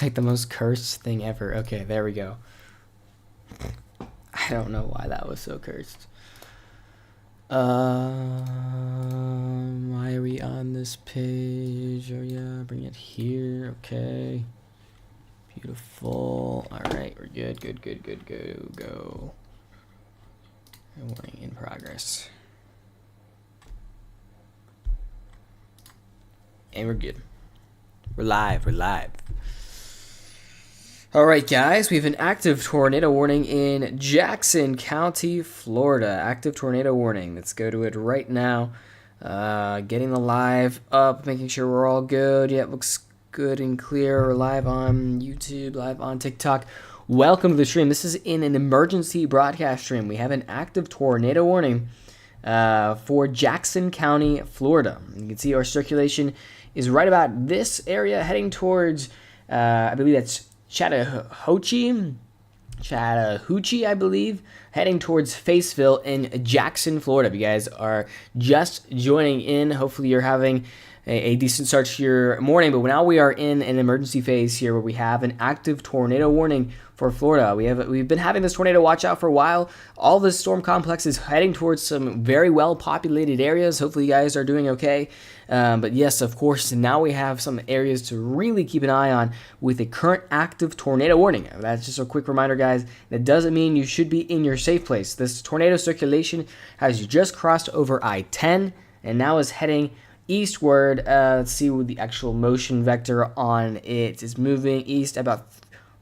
It's like the most cursed thing ever. Okay, there we go. I don't know why that was so cursed. Why are we on this page? Oh yeah, bring it here. Okay. Beautiful. Alright, we're good. Go. Warning in progress. And we're good. We're live. Alright guys, we have an active tornado warning in Jackson County, Florida. Active tornado warning. Let's go to it right now. Getting the live up, making sure we're all good. Yeah, it looks good and clear. We're live on YouTube, live on TikTok. Welcome to the stream. This is in an emergency broadcast stream. We have an active tornado warning for Jackson County, Florida. You can see our circulation is right about this area, heading towards, I believe that's Chattahoochee, I believe, heading towards Faceville in Jackson, Florida. If you guys are just joining in, hopefully you're having a decent start to your morning. But now we are in an emergency phase here where we have an active tornado warning for Florida. We've been having this tornado watch out for a while. All the storm complex is heading towards some very well populated areas. Hopefully you guys are doing okay. But yes, of course, now we have some areas to really keep an eye on with a current active tornado warning. That's just a quick reminder, guys. That doesn't mean you should be in your safe place. This tornado circulation has just crossed over I-10 and now is heading eastward. Let's see what the actual motion vector on it is. Moving east about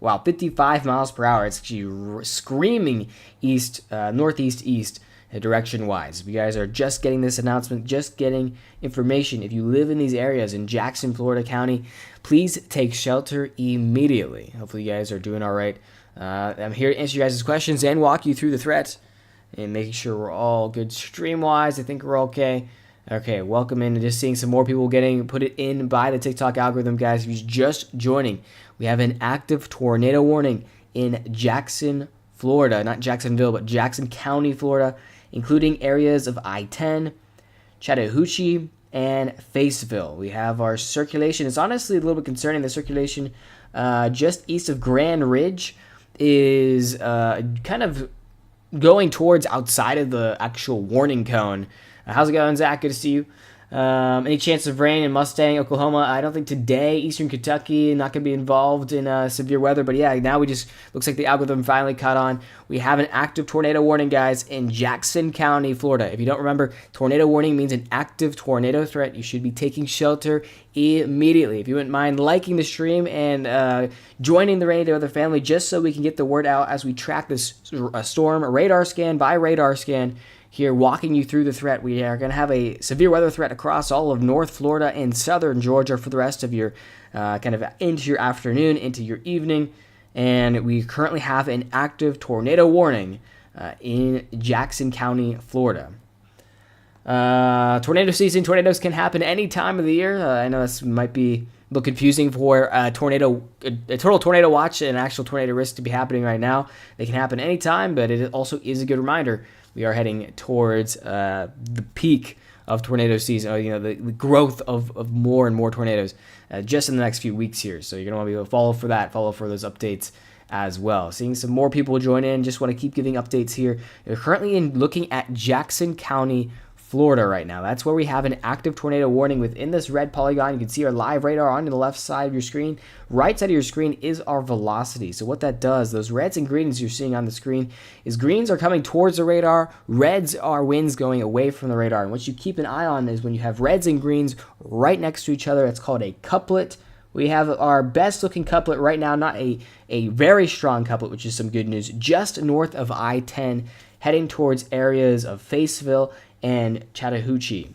55 miles per hour. It's actually screaming east, northeast east direction wise. If you guys are just getting this announcement, just getting information, if you live in these areas in Jackson, Florida County, please take shelter immediately. Hopefully you guys are doing all right. I'm here to answer you guys' questions and walk you through the threat and making sure we're all good stream wise. I think we're okay. Okay, welcome in. Just seeing some more people getting put it in by the TikTok algorithm, guys. If you're just joining, we have an active tornado warning in Jackson, Florida. Not Jacksonville, but Jackson County, Florida, including areas of I-10, Chattahoochee, and Faceville. We have our circulation. It's honestly a little bit concerning. The circulation just east of Grand Ridge is kind of going towards outside of the actual warning cone. How's it going, Zach? Good to see you. Any chance of rain in Mustang, Oklahoma? I don't think today. Eastern Kentucky, not going to be involved in severe weather. But yeah, now looks like the algorithm finally caught on. We have an active tornado warning, guys, in Jackson County, Florida. If you don't remember, tornado warning means an active tornado threat. You should be taking shelter immediately. If you wouldn't mind liking the stream and joining the Rainy Day Weather family, just so we can get the word out as we track this storm radar scan by radar scan. Here, walking you through the threat. We are going to have a severe weather threat across all of North Florida and southern Georgia for the rest of your kind of into your afternoon, into your evening. And we currently have an active tornado warning in Jackson County, Florida. Tornado season. Tornadoes can happen any time of the year. I know this might be a little confusing for a total tornado watch and actual tornado risk to be happening right now. They can happen anytime, but it also is a good reminder. We are heading towards the peak of tornado season, the growth of more and more tornadoes just in the next few weeks here. So you're going to want to be able to follow for those updates as well. Seeing some more people join in, just want to keep giving updates here. We're currently looking at Jackson County, Florida right now. That's where we have an active tornado warning within this red polygon. You can see our live radar on the left side of your screen. Right side of your screen is our velocity. So what that does, those reds and greens you're seeing on the screen, is greens are coming towards the radar, reds are winds going away from the radar. And what you keep an eye on is when you have reds and greens right next to each other, it's called a couplet. We have our best looking couplet right now, not a very strong couplet, which is some good news, just north of I-10, heading towards areas of Faceville and Chattahoochee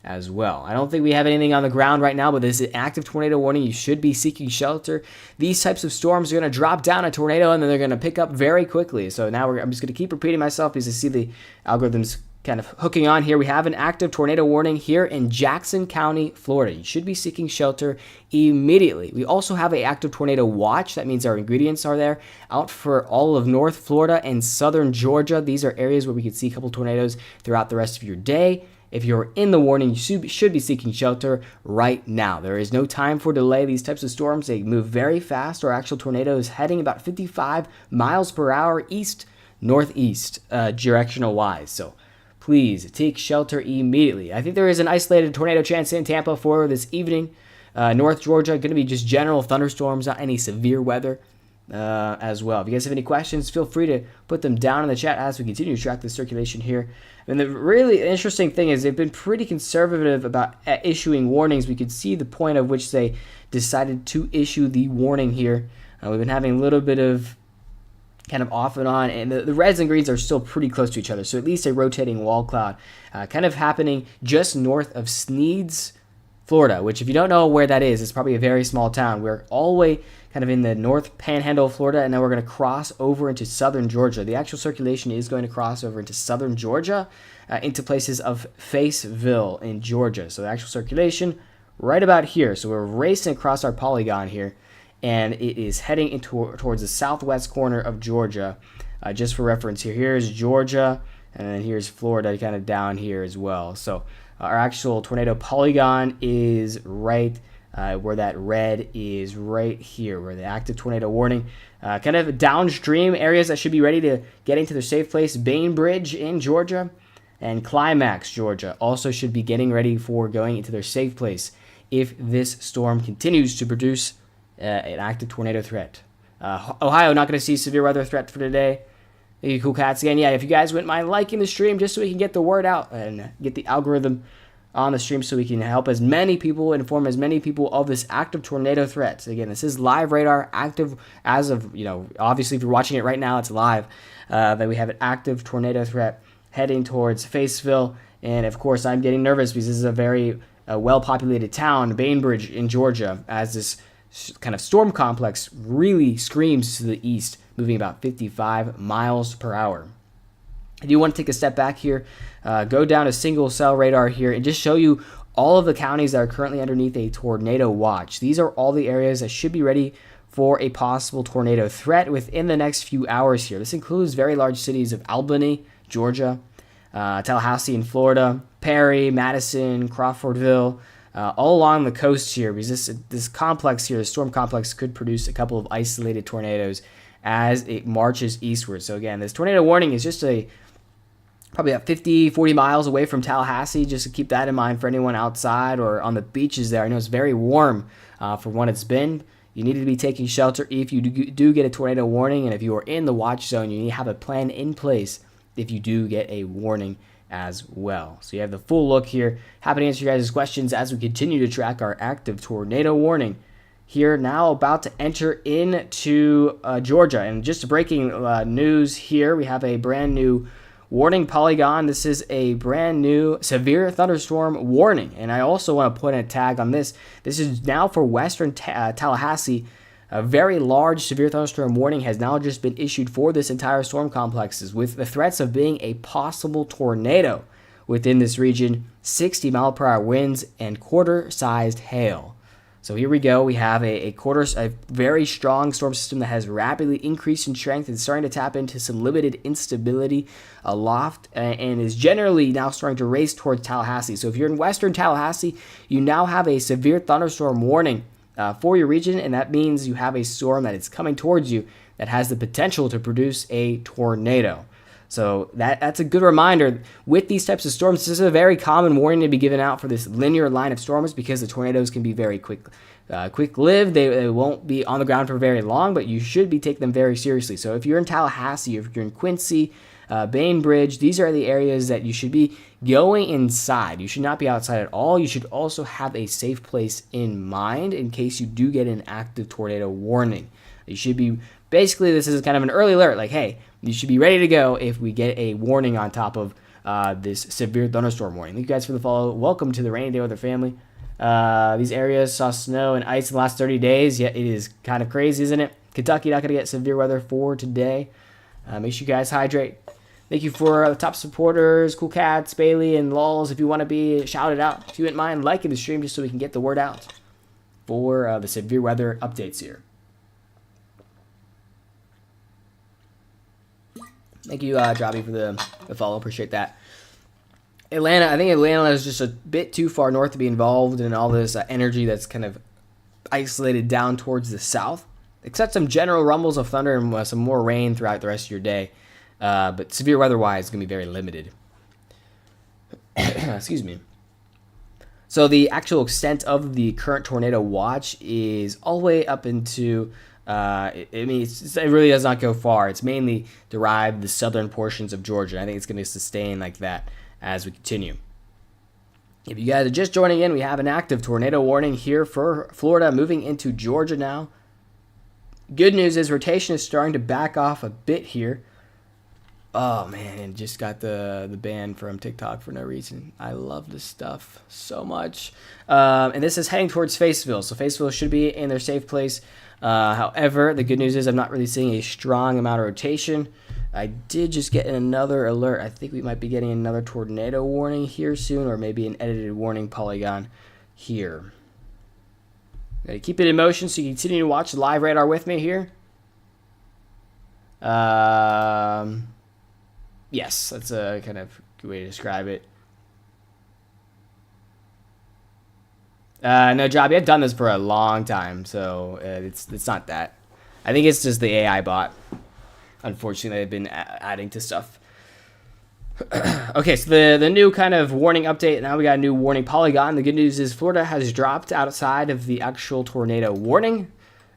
as well. I don't think we have anything on the ground right now, but this is an active tornado warning. You should be seeking shelter. These types of storms are going to drop down a tornado and then they're going to pick up very quickly. So now I'm just going to keep repeating myself because I see the algorithms kind of hooking on here. We have an active tornado warning here in Jackson County, Florida. You should be seeking shelter immediately. We also have an active tornado watch. That means our ingredients are there out for all of North Florida and southern Georgia. These are areas where we could see a couple tornadoes throughout the rest of your day If you're in the warning, you should be seeking shelter right now. There is no time for delay. These types of storms, they move very fast. Our actual tornado is heading about 55 miles per hour east, northeast, directional wise. So please take shelter immediately. I think there is an isolated tornado chance in Tampa for this evening. North Georgia, going to be just general thunderstorms, not any severe weather as well. If you guys have any questions, feel free to put them down in the chat as we continue to track the circulation here. And the really interesting thing is they've been pretty conservative about issuing warnings. We could see the point of which they decided to issue the warning here. We've been having a little bit of kind of off and on, and the reds and greens are still pretty close to each other. So at least a rotating wall cloud kind of happening just north of Sneads, Florida, which if you don't know where that is, it's probably a very small town. We're all the way kind of in the north panhandle of Florida, and then we're going to cross over into southern Georgia. The actual circulation is going to cross over into southern Georgia, into places of Faceville in Georgia. So the actual circulation right about here. So we're racing across our polygon here, and it is heading into towards the southwest corner of Georgia. Just for reference here, here's Georgia, and then here's Florida kind of down here as well. So our actual tornado polygon is right where that red is right here, where the active tornado warning. Kind of downstream areas that should be ready to get into their safe place. Bainbridge in Georgia and Climax, Georgia, also should be getting ready for going into their safe place if this storm continues to produce an active tornado threat. Ohio, not going to see severe weather threat for today. Thank you, Cool Cats. Again, yeah, if you guys wouldn't mind liking the stream just so we can get the word out and get the algorithm on the stream so we can help as many people, inform as many people of this active tornado threat. Again, this is live radar, active as of, obviously if you're watching it right now, it's live, that we have an active tornado threat heading towards Faceville. And of course, I'm getting nervous because this is a very well-populated town, Bainbridge in Georgia, as this kind of storm complex really screams to the east, moving about 55 miles per hour. I do want to take a step back here, go down to single cell radar here, and just show you all of the counties that are currently underneath a tornado watch. These are all the areas that should be ready for a possible tornado threat within the next few hours here. This includes very large cities of Albany, Georgia, Tallahassee in Florida, Perry, Madison, Crawfordville, all along the coast here, because this complex here, the storm complex, could produce a couple of isolated tornadoes as it marches eastward. So again, this tornado warning is just probably about 50, 40 miles away from Tallahassee, just to keep that in mind for anyone outside or on the beaches there. I know it's very warm for when it's been. You need to be taking shelter if you do get a tornado warning, and if you are in the watch zone, you need to have a plan in place if you do get a warning as well. So you have the full look here. Happy to answer your guys' questions as we continue to track our active tornado warning here, now about to enter into Georgia. And just breaking news here, we have a brand new warning polygon. This is a brand new severe thunderstorm warning. And I also want to put a tag on this. This is now for western Tallahassee. A very large severe thunderstorm warning has now just been issued for this entire storm complexes, with the threats of being a possible tornado within this region, 60-mile-per-hour winds, and quarter-sized hail. So here we go. We have a very strong storm system that has rapidly increased in strength and starting to tap into some limited instability aloft, and is generally now starting to race towards Tallahassee. So if you're in western Tallahassee, you now have a severe thunderstorm warning for your region, and that means you have a storm that is coming towards you that has the potential to produce a tornado. So that's a good reminder. With these types of storms, this is a very common warning to be given out for this linear line of storms, because the tornadoes can be very quick-lived. They won't be on the ground for very long, but you should be taking them very seriously. So if you're in Tallahassee, if you're in Quincy, Bainbridge, these are the areas that you should be going inside. You should not be outside at all. You should also have a safe place in mind in case you do get an active tornado warning. You should be, basically, this is kind of an early alert, like, hey, you should be ready to go if we get a warning on top of this severe thunderstorm warning. Thank you guys for the follow. Welcome to the Rainy Day with Our Family. These areas saw snow and ice in the last 30 days, yet it is kind of crazy, isn't it? Kentucky not going to get severe weather for today. Make sure you guys hydrate. Thank you for the top supporters, Cool Cats, Bailey, and Lulz. If you want to be shouted out, if you wouldn't mind liking the stream just so we can get the word out for the severe weather updates here. Thank you, Jobby, for the follow. Appreciate that. Atlanta, I think Atlanta is just a bit too far north to be involved in all this energy that's kind of isolated down towards the south. Except some general rumbles of thunder and some more rain throughout the rest of your day. But severe weather-wise, it's going to be very limited. Excuse me. So the actual extent of the current tornado watch is all the way up into, it really does not go far. It's mainly derived the southern portions of Georgia. I think it's going to sustain like that as we continue. If you guys are just joining in, we have an active tornado warning here for Florida, moving into Georgia now. Good news is rotation is starting to back off a bit here. Oh man, and just got the ban from TikTok for no reason. I love this stuff so much. And this is heading towards Fayetteville, so Fayetteville should be in their safe place. However, the good news is I'm not really seeing a strong amount of rotation. I did just get another alert. I think we might be getting another tornado warning here soon, or maybe an edited warning polygon here. Gotta keep it in motion so you continue to watch live radar with me here. Yes, that's a kind of good way to describe it. No, Jobby, I've done this for a long time, so it's not that. I think it's just the AI bot. Unfortunately, they've been adding to stuff. Okay, so the new kind of warning update, now we got a new warning polygon. The good news is Florida has dropped outside of the actual tornado warning.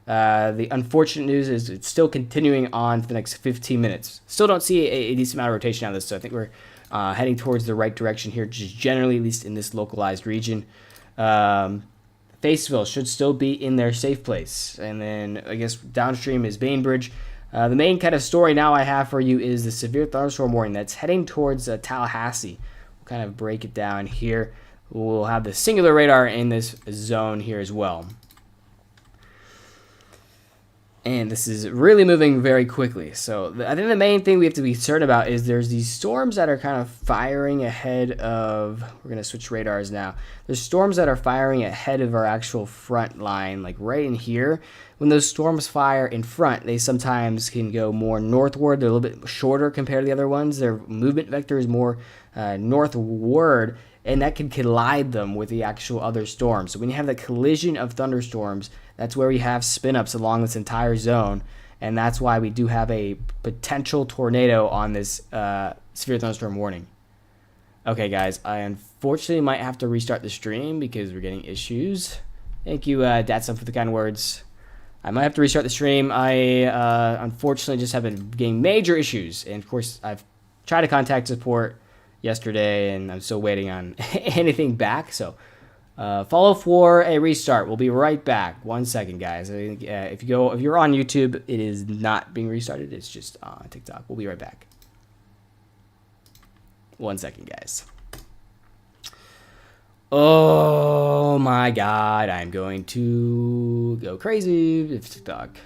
The unfortunate news is it's still continuing on for the next 15 minutes. Still don't see a decent amount of rotation out of this, so I think we're heading towards the right direction here, just generally, at least in this localized region. Fayetteville should still be in their safe place. And then, I guess, downstream is Bainbridge. The main kind of story now I have for you is the severe thunderstorm warning that's heading towards Tallahassee. We'll kind of break it down here. We'll have the singular radar in this zone here as well. And this is really moving very quickly. So I think the main thing we have to be concerned about is there's these storms that are kind of firing ahead of... We're going to switch radars now. There's storms that are firing ahead of our actual front line, like right in here. When those storms fire in front, they sometimes can go more northward. They're a little bit shorter compared to the other ones. Their movement vector is more northward, and that can collide them with the actual other storms. So when you have the collision of thunderstorms, that's where we have spin-ups along this entire zone, and that's why we do have a potential tornado on this severe thunderstorm warning. Okay, guys, I unfortunately might have to restart the stream because we're getting issues. Thank you, Datsun, for the kind words. I might have to restart the stream. I unfortunately just have been getting major issues, and of course, I've tried to contact support yesterday, and I'm still waiting on anything back, so... follow for a restart. We'll be right back. 1 second, guys. I think, if you're on YouTube, it is not being restarted. It's just on TikTok. We'll be right back. 1 second, guys. Oh my God, I'm going to go crazy with TikTok.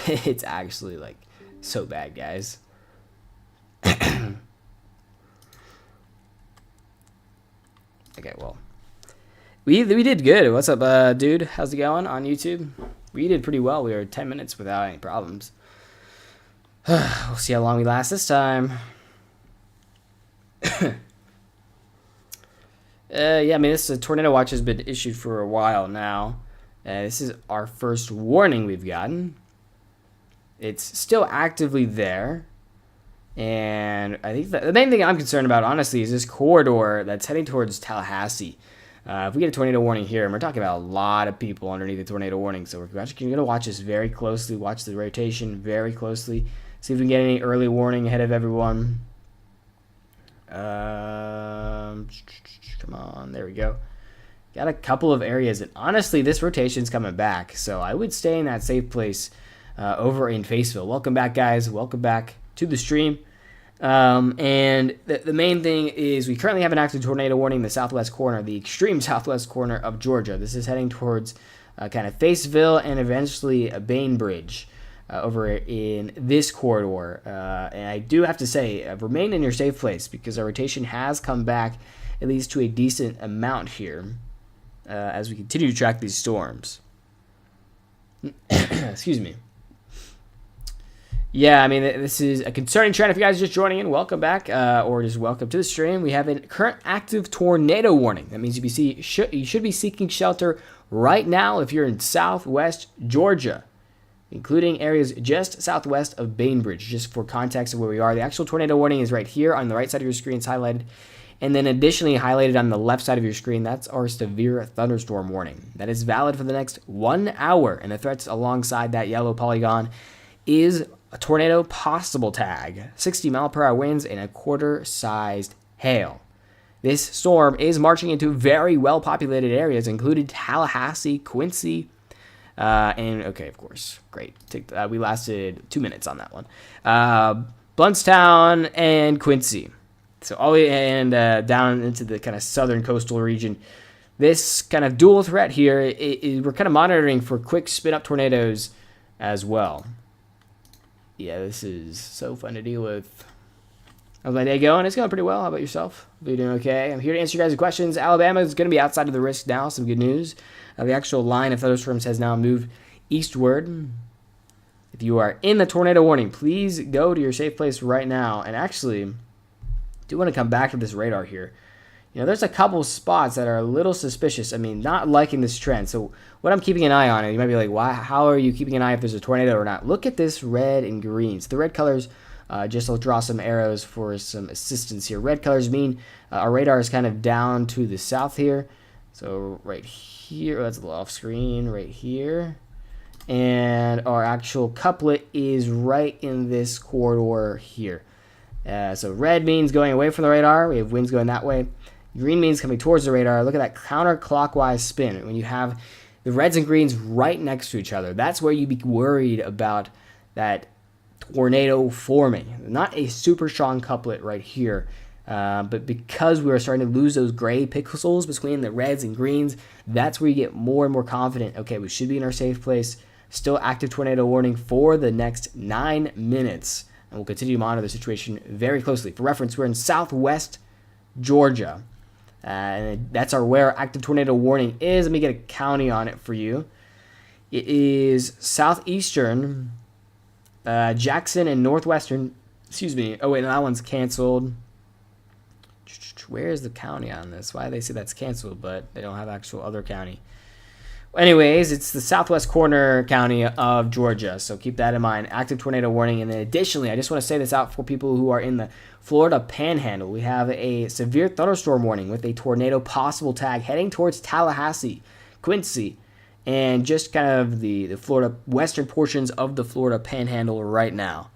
It's actually like so bad, guys. Okay, well. We did good. What's up, dude? How's it going on YouTube? We did pretty well. We were 10 minutes without any problems. We'll see how long we last this time. Yeah, I mean, this tornado watch has been issued for a while now. This is our first warning we've gotten. It's still actively there. And I think the main thing I'm concerned about, honestly, is this corridor that's heading towards Tallahassee. If we get a tornado warning here, and we're talking about a lot of people underneath the tornado warning, so we're going to watch this very closely, watch the rotation very closely, see if we can get any early warning ahead of everyone. Come on, there we go. Got a couple of areas, and honestly, this rotation's coming back, so I would stay in that safe place over in Fayetteville. Welcome back, guys. Welcome back to the stream. And the main thing is we currently have an active tornado warning in the southwest corner, the extreme southwest corner of Georgia. This is heading towards kind of Fayetteville and eventually Bainbridge over in this corridor. And I do have to say, remain in your safe place because our rotation has come back at least to a decent amount here as we continue to track these storms. Excuse me. Yeah, I mean, this is a concerning trend. If you guys are just joining in, welcome back, or just welcome to the stream. We have a current active tornado warning. That means you should be seeking shelter right now if you're in southwest Georgia, including areas just southwest of Bainbridge. Just for context of where we are, the actual tornado warning is right here on the right side of your screen. It's highlighted. And then additionally highlighted on the left side of your screen, that's our severe thunderstorm warning. That is valid for the next 1 hour. And the threats alongside that yellow polygon is a tornado possible tag, 60-mile-per-hour winds, and a quarter-sized hail. This storm is marching into very well-populated areas, including Tallahassee, Quincy, and, okay, of course, great. We lasted 2 minutes on that one. Bluntstown and Quincy. So all the way and down into the kind of southern coastal region. This kind of dual threat here, we're kind of monitoring for quick spin-up tornadoes as well. Yeah, this is so fun to deal with. How's my day going? It's going pretty well. How about yourself? Are you doing okay? I'm here to answer you guys' questions. Alabama is going to be outside of the risk now. Some good news. The actual line of thunderstorms has now moved eastward. If you are in the tornado warning, please go to your safe place right now. And actually, I do want to come back to this radar here. You know, there's a couple spots that are a little suspicious. I mean, not liking this trend. So what I'm keeping an eye on, and you might be like, why? How are you keeping an eye if there's a tornado or not? Look at this red and green. So the red colors, just I'll draw some arrows for some assistance here. Red colors mean our radar is kind of down to the south here. So right here, that's a little off screen, right here. And our actual couplet is right in this corridor here. So red means going away from the radar. We have winds going that way. Green means coming towards the radar. Look at that counterclockwise spin. When you have the reds and greens right next to each other, that's where you'd be worried about that tornado forming. Not a super strong couplet right here, but because we are starting to lose those gray pixels between the reds and greens, that's where you get more and more confident. Okay, we should be in our safe place. Still active tornado warning for the next 9 minutes. And we'll continue to monitor the situation very closely. For reference, we're in southwest Georgia. And that's where our active tornado warning is. Let me get a county on it for you. It is southeastern, Jackson, and northwestern. Excuse me. Oh, wait, no, that one's canceled. Where is the county on this? Why do they say that's canceled, but they don't have actual other county? Anyways, it's the southwest corner county of Georgia, so keep that in mind. Active tornado warning. And then additionally, I just want to say this out for people who are in the Florida Panhandle. We have a severe thunderstorm warning with a tornado possible tag heading towards Tallahassee, Quincy, and just kind of the Florida western portions of the Florida Panhandle right now.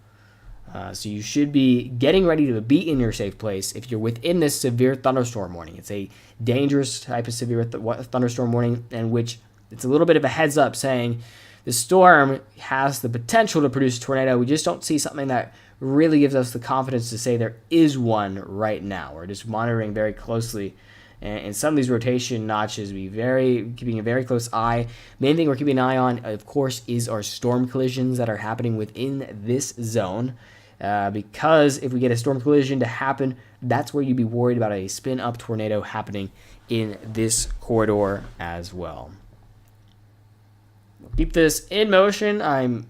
So you should be getting ready to be in your safe place if you're within this severe thunderstorm warning. It's a dangerous type of severe thunderstorm warning in which it's a little bit of a heads up saying the storm has the potential to produce a tornado. We just don't see something that really gives us the confidence to say there is one right now. We're just monitoring very closely. And some of these rotation notches, keeping a very close eye. Main thing we're keeping an eye on, of course, is our storm collisions that are happening within this zone. Because if we get a storm collision to happen, that's where you'd be worried about a spin-up tornado happening in this corridor as well. Keep this in motion. I'm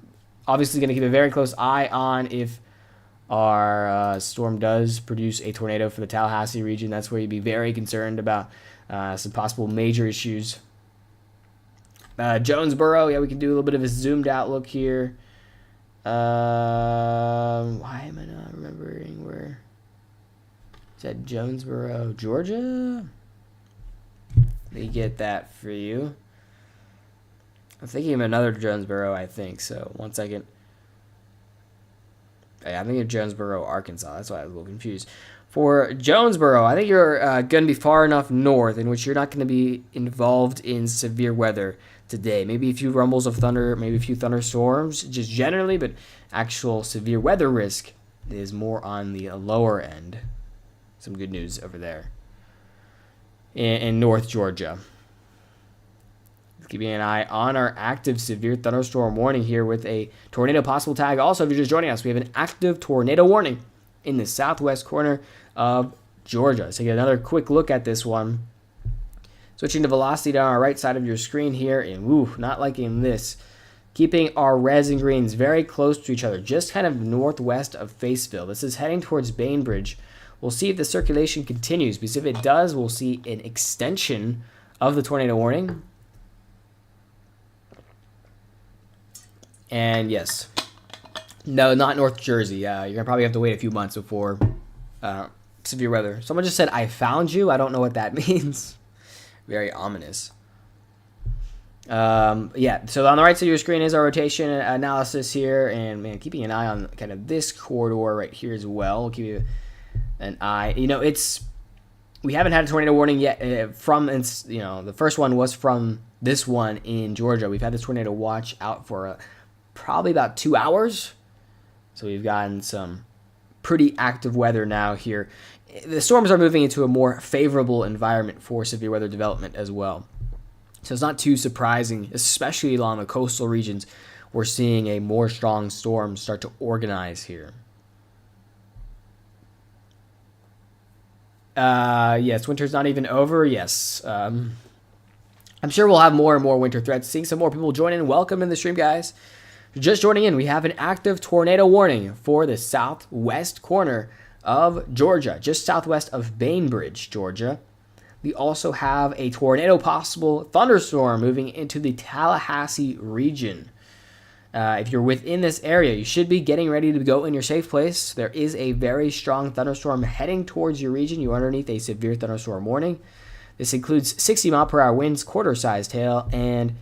obviously going to keep a very close eye on if our storm does produce a tornado for the Tallahassee region. That's where you'd be very concerned about some possible major issues. Jonesboro, yeah, we can do a little bit of a zoomed out look here. Why am I not remembering where? Is that Jonesboro, Georgia? Let me get that for you. I'm thinking of another Jonesboro, I think. So, 1 second. Yeah, I'm thinking of Jonesboro, Arkansas. That's why I was a little confused. For Jonesboro, I think you're going to be far enough north in which you're not going to be involved in severe weather today. Maybe a few rumbles of thunder, maybe a few thunderstorms, just generally, but actual severe weather risk is more on the lower end. Some good news over there in North Georgia. Keeping an eye on our active severe thunderstorm warning here with a tornado possible tag. Also, if you're just joining us, we have an active tornado warning in the southwest corner of Georgia. Let's take another quick look at this one. Switching to velocity down our right side of your screen here, and woo, not liking this. keeping our reds and greens very close to each other, just kind of northwest of Faceville. This is heading towards Bainbridge. We'll see if the circulation continues, because if it does, we'll see an extension of the tornado warning. And yes, no, not North Jersey. You're going to probably have to wait a few months before severe weather. Someone just said, I found you. I don't know what that means. Very ominous. Yeah, so on the right side of your screen is our rotation analysis here. And, man, keeping an eye on kind of this corridor right here as well. We'll keep you an eye. You know, we haven't had a tornado warning yet the first one was from this one in Georgia. We've had this tornado watch out for probably about 2 hours. So we've gotten some pretty active weather now here. The storms are moving into a more favorable environment for severe weather development as well. So it's not too surprising, especially along the coastal regions, we're seeing a more strong storm start to organize here. Yes, winter's not even over. Yes. I'm sure we'll have more and more winter threats. Seeing some more people join in. Welcome in the stream, guys. If you're just joining in, we have an active tornado warning for the southwest corner of Georgia, just southwest of Bainbridge, Georgia. We also have a tornado possible thunderstorm moving into the Tallahassee region. If you're within this area, you should be getting ready to go in your safe place. There is a very strong thunderstorm heading towards your region. You're underneath a severe thunderstorm warning. This includes 60 mile per hour winds, quarter-sized hail, and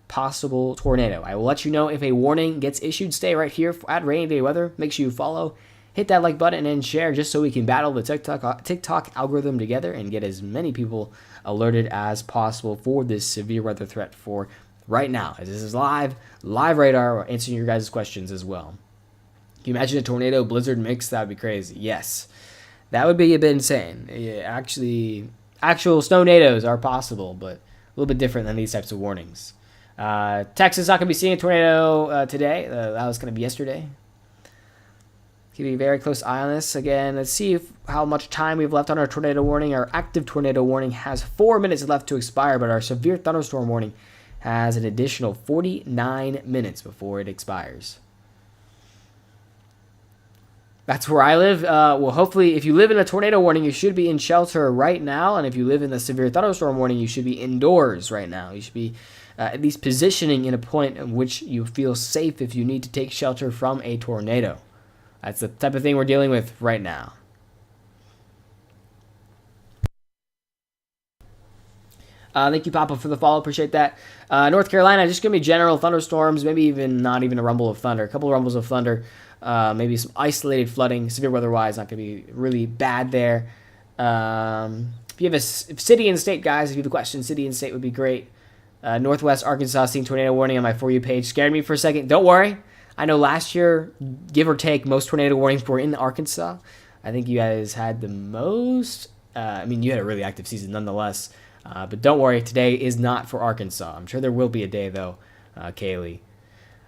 possible tornado. I will let you know if a warning gets issued. Stay right here at Rainy Day Weather. Make sure you follow, hit that like button, and share just so we can battle the TikTok algorithm together and get as many people alerted as possible for this severe weather threat for right now. As this is live radar, we're answering your guys' questions as well. Can you imagine a tornado blizzard mix? That would be crazy. Yes, that would be a bit insane. Yeah, actually, actual snow-nados are possible, but a little bit different than these types of warnings. Texas not going to be seeing a tornado today. That was going to be yesterday. Keeping a very close eye on this. Again, let's see how much time we've left on our tornado warning. Our active tornado warning has 4 minutes left to expire, but our severe thunderstorm warning has an additional 49 minutes before it expires. That's where I live. Well, hopefully, if you live in a tornado warning, you should be in shelter right now. And if you live in the severe thunderstorm warning, you should be indoors right now. You should be at least positioning in a point in which you feel safe if you need to take shelter from a tornado. That's the type of thing we're dealing with right now. Thank you, Papa, for the follow. Appreciate that. North Carolina, just going to be general thunderstorms, maybe even not even a rumble of thunder. A couple of rumbles of thunder, maybe some isolated flooding, severe weather-wise, not going to be really bad there. If you have a city and state, guys, if you have a question, city and state would be great. Northwest Arkansas seeing tornado warning on my For You page. Scared me for a second. Don't worry. I know last year, give or take, most tornado warnings were in Arkansas. I think you guys had the most. I mean, you had a really active season nonetheless. But don't worry, today is not for Arkansas. I'm sure there will be a day, though, Kaylee.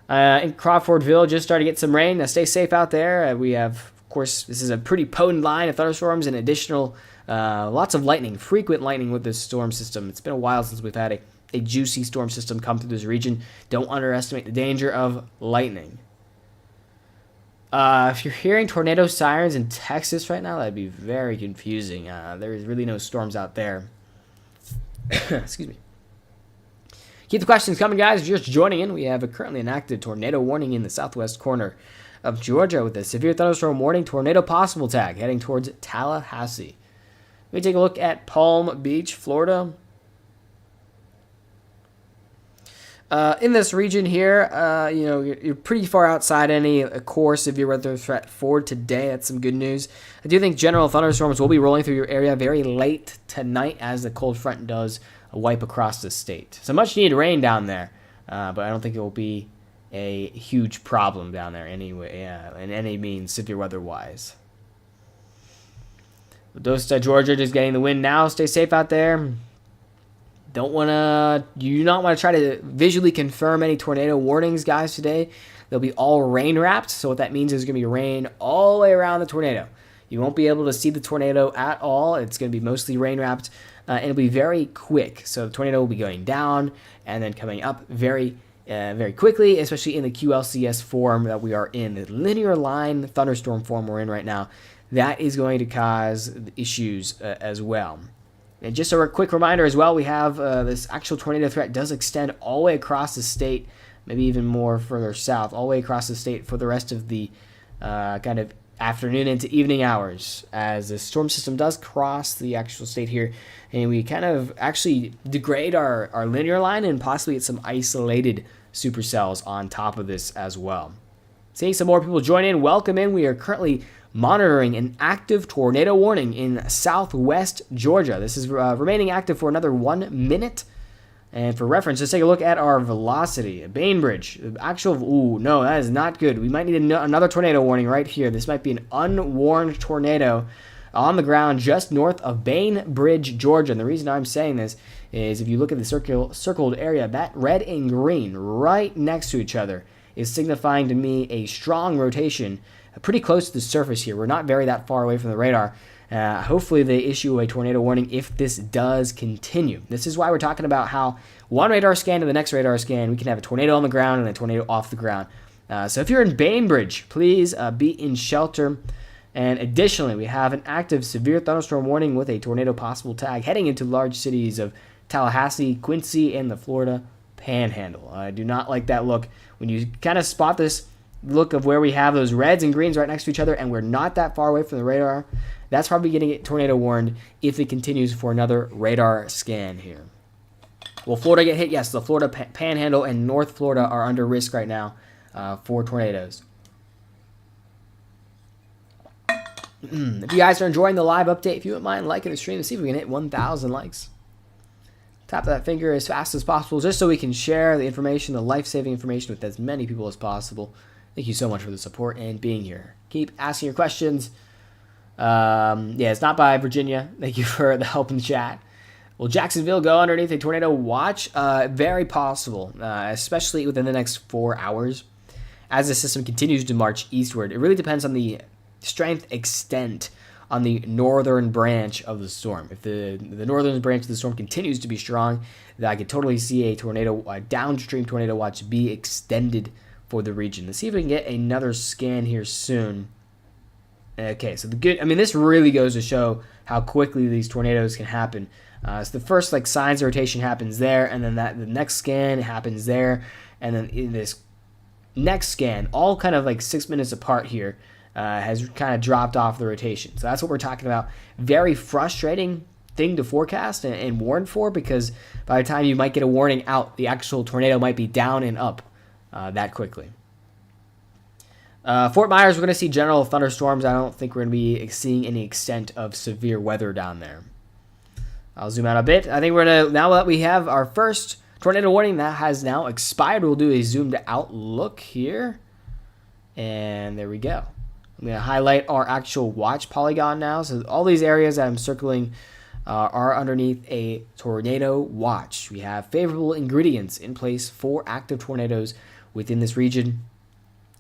In Crawfordville, just started to get some rain. Now, stay safe out there. We have, of course, this is a pretty potent line of thunderstorms and additional, lots of lightning, frequent lightning with this storm system. It's been a while since we've had a juicy storm system come through this region. Don't underestimate the danger of lightning. If you're hearing tornado sirens in Texas right now, that'd be very confusing. There's really no storms out there. Excuse me. Keep the questions coming, guys. If you're just joining in, we have currently an active tornado warning in the southwest corner of Georgia with a severe thunderstorm warning, tornado possible tag heading towards Tallahassee. Let me take a look at Palm Beach, Florida. In this region here, you're pretty far outside any core severe weather threat for today. That's some good news. I do think general thunderstorms will be rolling through your area very late tonight as the cold front does wipe across the state. So much needed rain down there, but I don't think it will be a huge problem down there anyway, in any means, severe weather-wise. Dosta, Georgia, just getting the wind now. Stay safe out there. You do not want to try to visually confirm any tornado warnings, guys, today. They'll be all rain wrapped. So what that means is going to be rain all the way around the tornado. You won't be able to see the tornado at all. It's going to be mostly rain wrapped, and it'll be very quick. So the tornado will be going down and then coming up very very quickly, especially in the QLCS form that we are in, the linear line thunderstorm form we're in right now. That is going to cause issues as well. And just a quick reminder as well, we have this actual tornado threat does extend all the way across the state, maybe even more further south, all the way across the state for the rest of the kind of afternoon into evening hours, as the storm system does cross the actual state here, and we kind of actually degrade our linear line and possibly get some isolated supercells on top of this as well. Seeing some more people join in, welcome in. We are currently monitoring an active tornado warning in southwest Georgia. This is remaining active for another 1 minute. And for reference, let's take a look at our velocity. Bainbridge, ooh, no, that is not good. We might need another tornado warning right here. This might be an unwarned tornado on the ground just north of Bainbridge, Georgia. And the reason I'm saying this is if you look at the circled area, that red and green right next to each other is signifying to me a strong rotation pretty close to the surface here. We're not that far away from the radar. Hopefully they issue a tornado warning if this does continue. This is why we're talking about how one radar scan to the next radar scan, we can have a tornado on the ground and a tornado off the ground. So if you're in Bainbridge, please be in shelter. And additionally, we have an active severe thunderstorm warning with a tornado possible tag heading into large cities of Tallahassee, Quincy, and the Florida Panhandle. I do not like that look. When you kind of spot this look of where we have those reds and greens right next to each other and we're not that far away from the radar, that's probably getting it tornado warned if it continues for another radar scan here. Will Florida get hit? Yes, the Florida Panhandle and North Florida are under risk right now for tornadoes. If you guys are enjoying the live update, if you wouldn't mind liking the stream to see if we can hit 1,000 likes. Tap that finger as fast as possible just so we can share the information, the life-saving information with as many people as possible. Thank you so much for the support and being here. Keep asking your questions. It's not by Virginia. Thank you for the help in the chat. Will Jacksonville go underneath a tornado watch? Very possible, especially within the next 4 hours. As the system continues to march eastward, it really depends on the strength extent on the northern branch of the storm. If the northern branch of the storm continues to be strong, then I could totally see a downstream tornado watch be extended for the region. Let's see if we can get another scan here soon. Okay, so this really goes to show how quickly these tornadoes can happen. So the first signs of rotation happens there, and then the next scan happens there, and then in this next scan, all kind of 6 minutes apart here, has kind of dropped off the rotation. So that's what we're talking about. Very frustrating thing to forecast and warn for, because by the time you might get a warning out, the actual tornado might be down and up that quickly. Fort Myers, we're going to see general thunderstorms. I don't think we're going to be seeing any extent of severe weather down there. I'll zoom out a bit. I think we're going to, now that we have our first tornado warning that has now expired, we'll do a zoomed out look here. And there we go. I'm going to highlight our actual watch polygon now. So all these areas that I'm circling are underneath a tornado watch. We have favorable ingredients in place for active tornadoes within this region.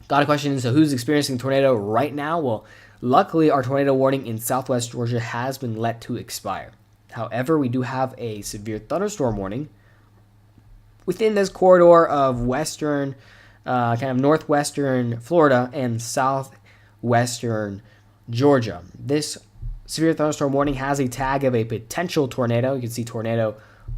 Got a question, so who's experiencing a tornado right now? Well, luckily our tornado warning in southwest Georgia has been let to expire. However, we do have a severe thunderstorm warning within this corridor of western, kind of northwestern Florida and southwestern Georgia. This severe thunderstorm warning has a tag of a potential tornado. You can see tornado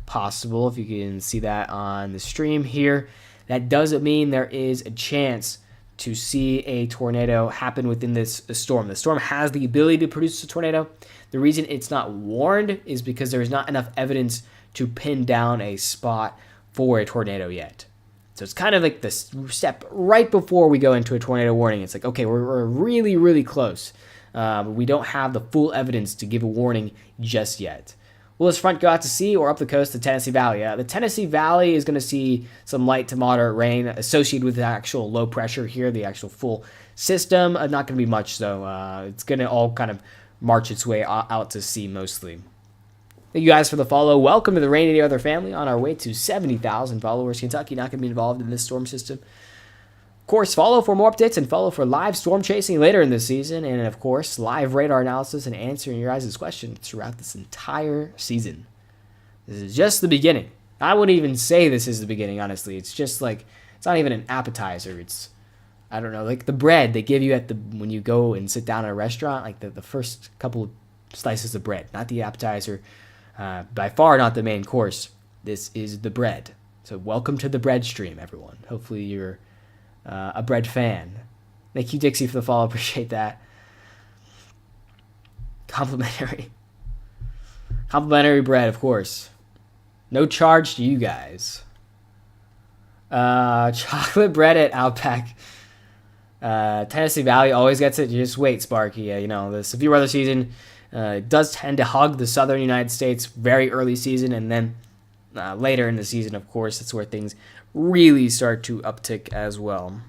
possible if you can see that on the stream here. That doesn't mean there is a chance to see a tornado happen within this storm. The storm has the ability to produce a tornado. The reason it's not warned is because there's not enough evidence to pin down a spot for a tornado yet. So it's kind of like the step right before we go into a tornado warning. It's like, okay, we're really, really close. But we don't have the full evidence to give a warning just yet. Will this front go out to sea or up the coast to Tennessee Valley? The Tennessee Valley is going to see some light to moderate rain associated with the actual low pressure here, the actual full system. Not going to be much, though. It's going to all kind of march its way out to sea mostly. Thank you guys for the follow. Welcome to the Rain and the Other family on our way to 70,000 followers. Kentucky not going to be involved in this storm system. Of course, follow for more updates and follow for live storm chasing later in the season. And, of course, live radar analysis and answering your guys' questions throughout this entire season. This is just the beginning. I wouldn't even say this is the beginning, honestly. It's just like It's not even an appetizer. It's, I don't know, like the bread they give you at the when you go and sit down at a restaurant, like the first couple of slices of bread, not the appetizer. By far not the main course. This is the bread. So welcome to the bread stream, everyone. Hopefully you're a bread fan. Thank you, Dixie, for the follow. Appreciate that. Complimentary bread, of course. No charge to you guys. Chocolate bread at Outback. Tennessee Valley always gets it. Just wait, Sparky. The severe weather season does tend to hug the southern United States very early season, and then later in the season, of course, that's where things really start to uptick as well.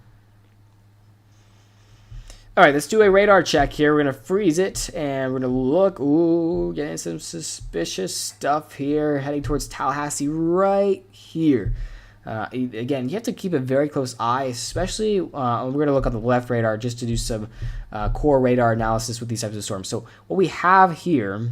All right, let's do a radar check here. We're going to freeze it, and we're going to look. Ooh, getting some suspicious stuff here, heading towards Tallahassee right here. Again, you have to keep a very close eye, especially we're going to look on the left radar just to do some core radar analysis with these types of storms. So what we have here,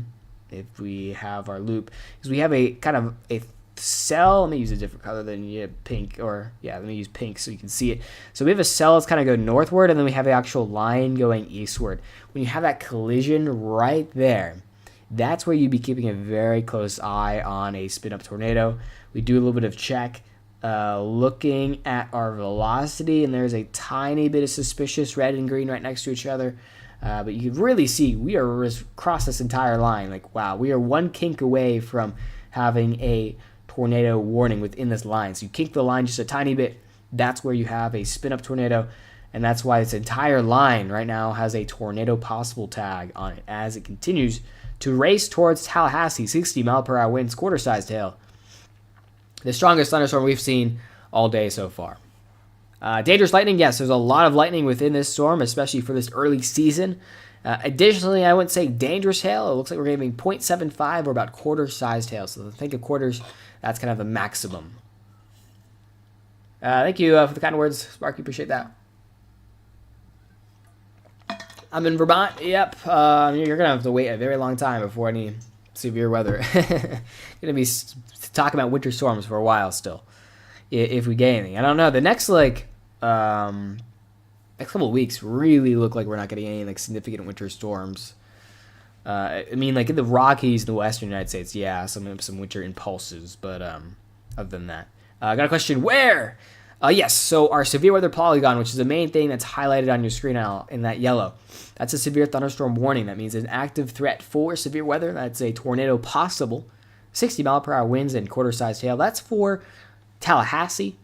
if we have our loop, is we have a kind of a cell. Let me use a different color than pink, let me use pink so you can see it. So we have a cell that's kind of go northward, and then we have the actual line going eastward. When you have that collision right there, that's where you'd be keeping a very close eye on a spin-up tornado. We do a little bit of check, looking at our velocity, and there's a tiny bit of suspicious red and green right next to each other. But you can really see we are across this entire line. Like, wow, we are one kink away from having a tornado warning within this line. So you kink the line just a tiny bit, that's where you have a spin-up tornado, and that's why this entire line right now has a tornado possible tag on it as it continues to race towards Tallahassee. 60-mile-per-hour winds, quarter-sized hail. The strongest thunderstorm we've seen all day so far. Dangerous lightning, yes, there's a lot of lightning within this storm, especially for this early season. Additionally, I wouldn't say dangerous hail. It looks like we're getting 0.75 or about quarter-sized hail. So think of quarters, that's kind of the maximum. Thank you for the kind words, Sparky. Appreciate that. I'm in Vermont. Yep. You're going to have to wait a very long time before any severe weather. Going to be talking about winter storms for a while still, if we get anything. I don't know. The next next couple of weeks really look like we're not getting any significant winter storms. In the Rockies in the western United States, yeah, some winter impulses, but other than that, I got a question. Where? Yes, so our severe weather polygon, which is the main thing that's highlighted on your screen now in that yellow, that's a severe thunderstorm warning. That means an active threat for severe weather. That's a tornado possible, 60-mile-per-hour winds and quarter-sized hail. That's for Tallahassee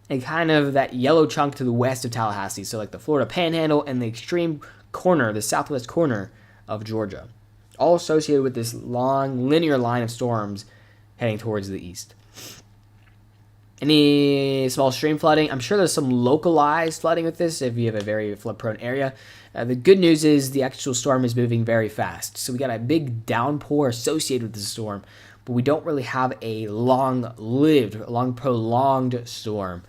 and kind of that yellow chunk to the west of Tallahassee, so like the Florida Panhandle and the extreme corner, the southwest corner of Georgia, all associated with this long linear line of storms heading towards the east. Any small stream flooding? I'm sure there's some localized flooding with this if you have a very flood-prone area. The good news is the actual storm is moving very fast. So we got a big downpour associated with the storm, but we don't really have a long-lived, prolonged storm,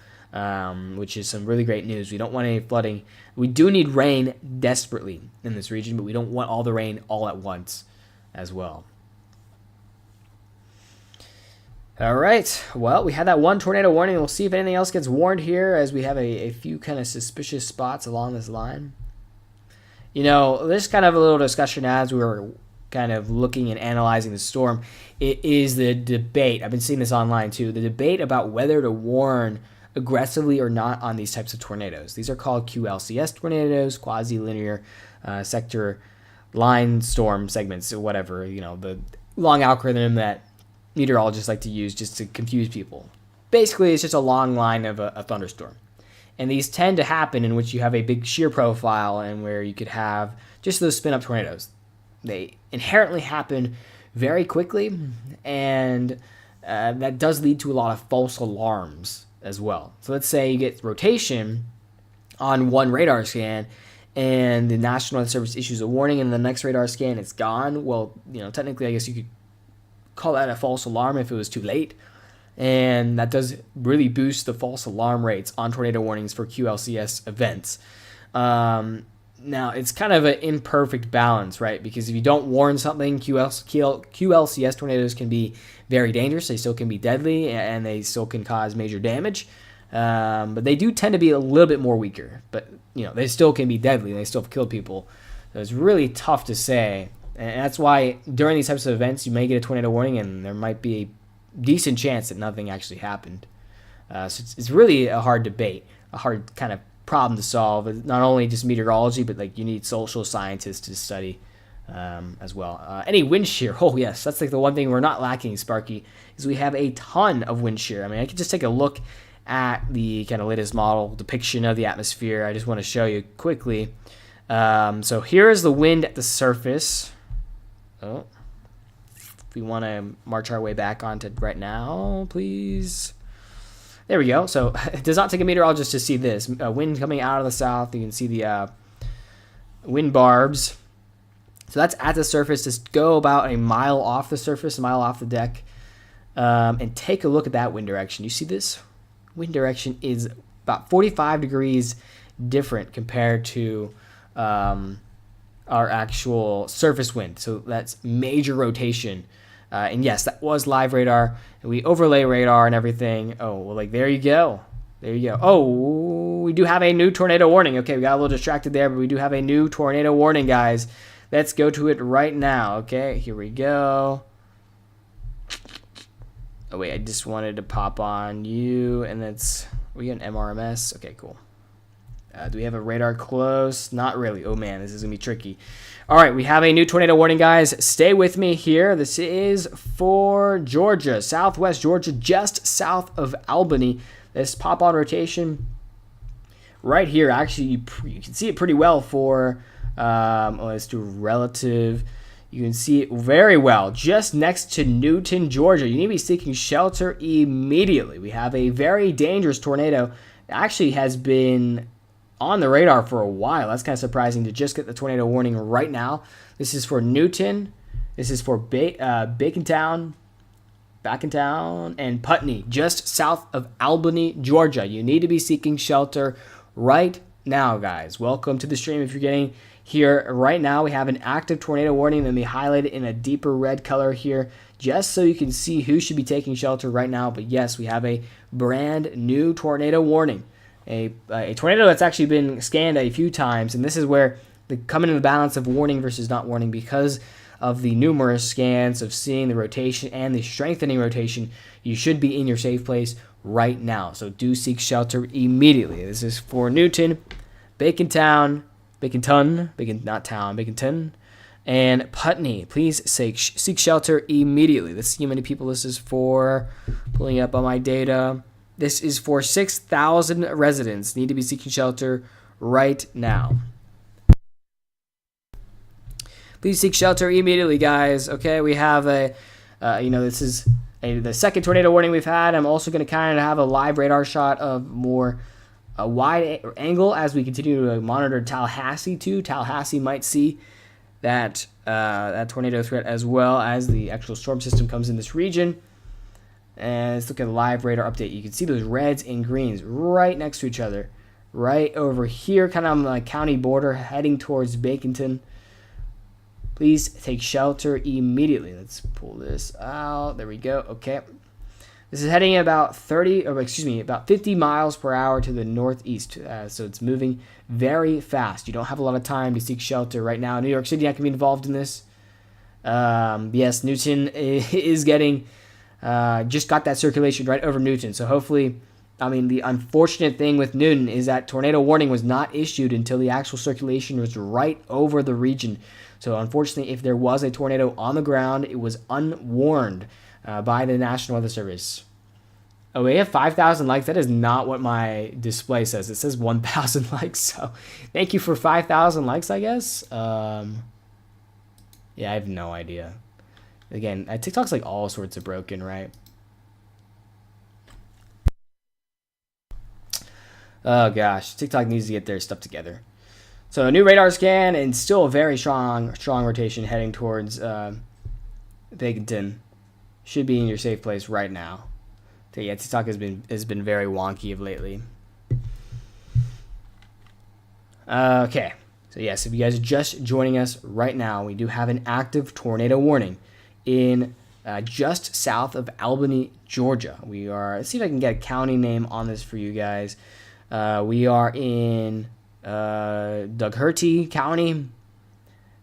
which is some really great news. We don't want any flooding. We do need rain desperately in this region, but we don't want all the rain all at once as well. All right, well, we had that one tornado warning. We'll see if anything else gets warned here as we have a few kind of suspicious spots along this line. There's kind of a little discussion as we were kind of looking and analyzing the storm. It is the debate. I've been seeing this online too. The debate about whether to warn aggressively or not on these types of tornadoes. These are called QLCS tornadoes, quasi-linear sector line storm segments, or whatever, the long acronym that meteorologists like to use just to confuse people. Basically, it's just a long line of a thunderstorm. And these tend to happen in which you have a big shear profile and where you could have just those spin-up tornadoes. They inherently happen very quickly, and that does lead to a lot of false alarms as well. So let's say you get rotation on one radar scan, and the National Weather Service issues a warning, and the next radar scan, it's gone. Well, technically, I guess you could call that a false alarm if it was too late. And that does really boost the false alarm rates on tornado warnings for QLCS events. Now, it's kind of an imperfect balance, right? Because if you don't warn something, QLCS tornadoes can be very dangerous. They still can be deadly, and they still can cause major damage. But they do tend to be a little bit more weaker. But, you know, they still can be deadly. They still have killed people. So it's really tough to say. And that's why during these types of events, you may get a tornado warning, and there might be a decent chance that nothing actually happened. So it's really a hard debate, a hard kind of problem to solve. It's not only just meteorology, but like you need social scientists to study as well. Any wind shear? Oh yes, that's like the one thing we're not lacking, Sparky, is we have a ton of wind shear. I mean, I could just take a look at the kind of latest model depiction of the atmosphere. I just want to show you quickly. So here is the wind at the surface. Oh, if we want to march our way back onto right now, please. There we go. So it does not take a meteorologist to see this. Wind coming out of the south. You can see the wind barbs. So that's at the surface. Just go about a mile off the surface, a mile off the deck, and take a look at that wind direction. You see this? Wind direction is about 45 degrees different compared to our actual surface wind. So that's major rotation. And yes, that was live radar. And we overlay radar and everything. Oh, well, like, there you go. There you go. Oh, we do have a new tornado warning. Okay, we got a little distracted there, but we do have a new tornado warning, guys. Let's go to it right now. Okay, here we go. Oh, wait, I just wanted to pop on you. And that's, we got an MRMS. Okay, cool. Do we have a radar close? Not really. Oh, man, this is going to be tricky. All right, we have a new tornado warning, guys. Stay with me here. This is for Georgia, southwest Georgia, just south of Albany. This pop-on rotation right here, actually, you can see it pretty well for, let's do relative. You can see it very well just next to Newton, Georgia. You need to be seeking shelter immediately. We have a very dangerous tornado. It actually has been on the radar for a while. That's kind of surprising to just get the tornado warning right now. This is for Newton. This is for Bacontown, and Putney, just south of Albany, Georgia. You need to be seeking shelter right now, guys. Welcome to the stream. If you're getting here right now, we have an active tornado warning. Let me highlight it in a deeper red color here, just so you can see who should be taking shelter right now. But yes, we have a brand new tornado warning. A tornado that's actually been scanned a few times, and this is where the come into the balance of warning versus not warning because of the numerous scans of seeing the rotation and the strengthening rotation. You should be in your safe place right now, so do seek shelter immediately. This is for Newton, Baconton, and Putney. Please seek shelter immediately. Let's see how many people this is for. Pulling up on my data. This is for 6,000 residents. Need to be seeking shelter right now. Please seek shelter immediately, guys. Okay, we have this is the second tornado warning we've had. I'm also going to kind of have a live radar shot of more a wide angle as we continue to monitor Tallahassee too. Tallahassee might see that tornado threat as well as the actual storm system comes in this region. And let's look at the live radar update. You can see those reds and greens right next to each other. Right over here, kind of on the county border, heading towards Baconton. Please take shelter immediately. Let's pull this out. There we go. Okay. This is heading about 50 miles per hour to the northeast. So it's moving very fast. You don't have a lot of time to seek shelter right now. New York City not going to be involved in this. Yes, Newton is getting... just got that circulation right over Newton. So hopefully, the unfortunate thing with Newton is that tornado warning was not issued until the actual circulation was right over the region. So unfortunately, if there was a tornado on the ground, it was unwarned by the National Weather Service. Oh, we have 5,000 likes. That is not what my display says. It says 1,000 likes. So thank you for 5,000 likes, I guess. Yeah, I have no idea. Again, TikTok's like all sorts of broken, right? Oh gosh, TikTok needs to get their stuff together. So a new radar scan and still a very strong rotation heading towards Baconton. Should be in your safe place right now. So yeah, TikTok has been very wonky of lately. Okay, so yes, if you guys are just joining us right now, we do have an active tornado warning in just south of Albany, Georgia. We are, let's see if I can get a county name on this for you guys. We are in Dougherty County,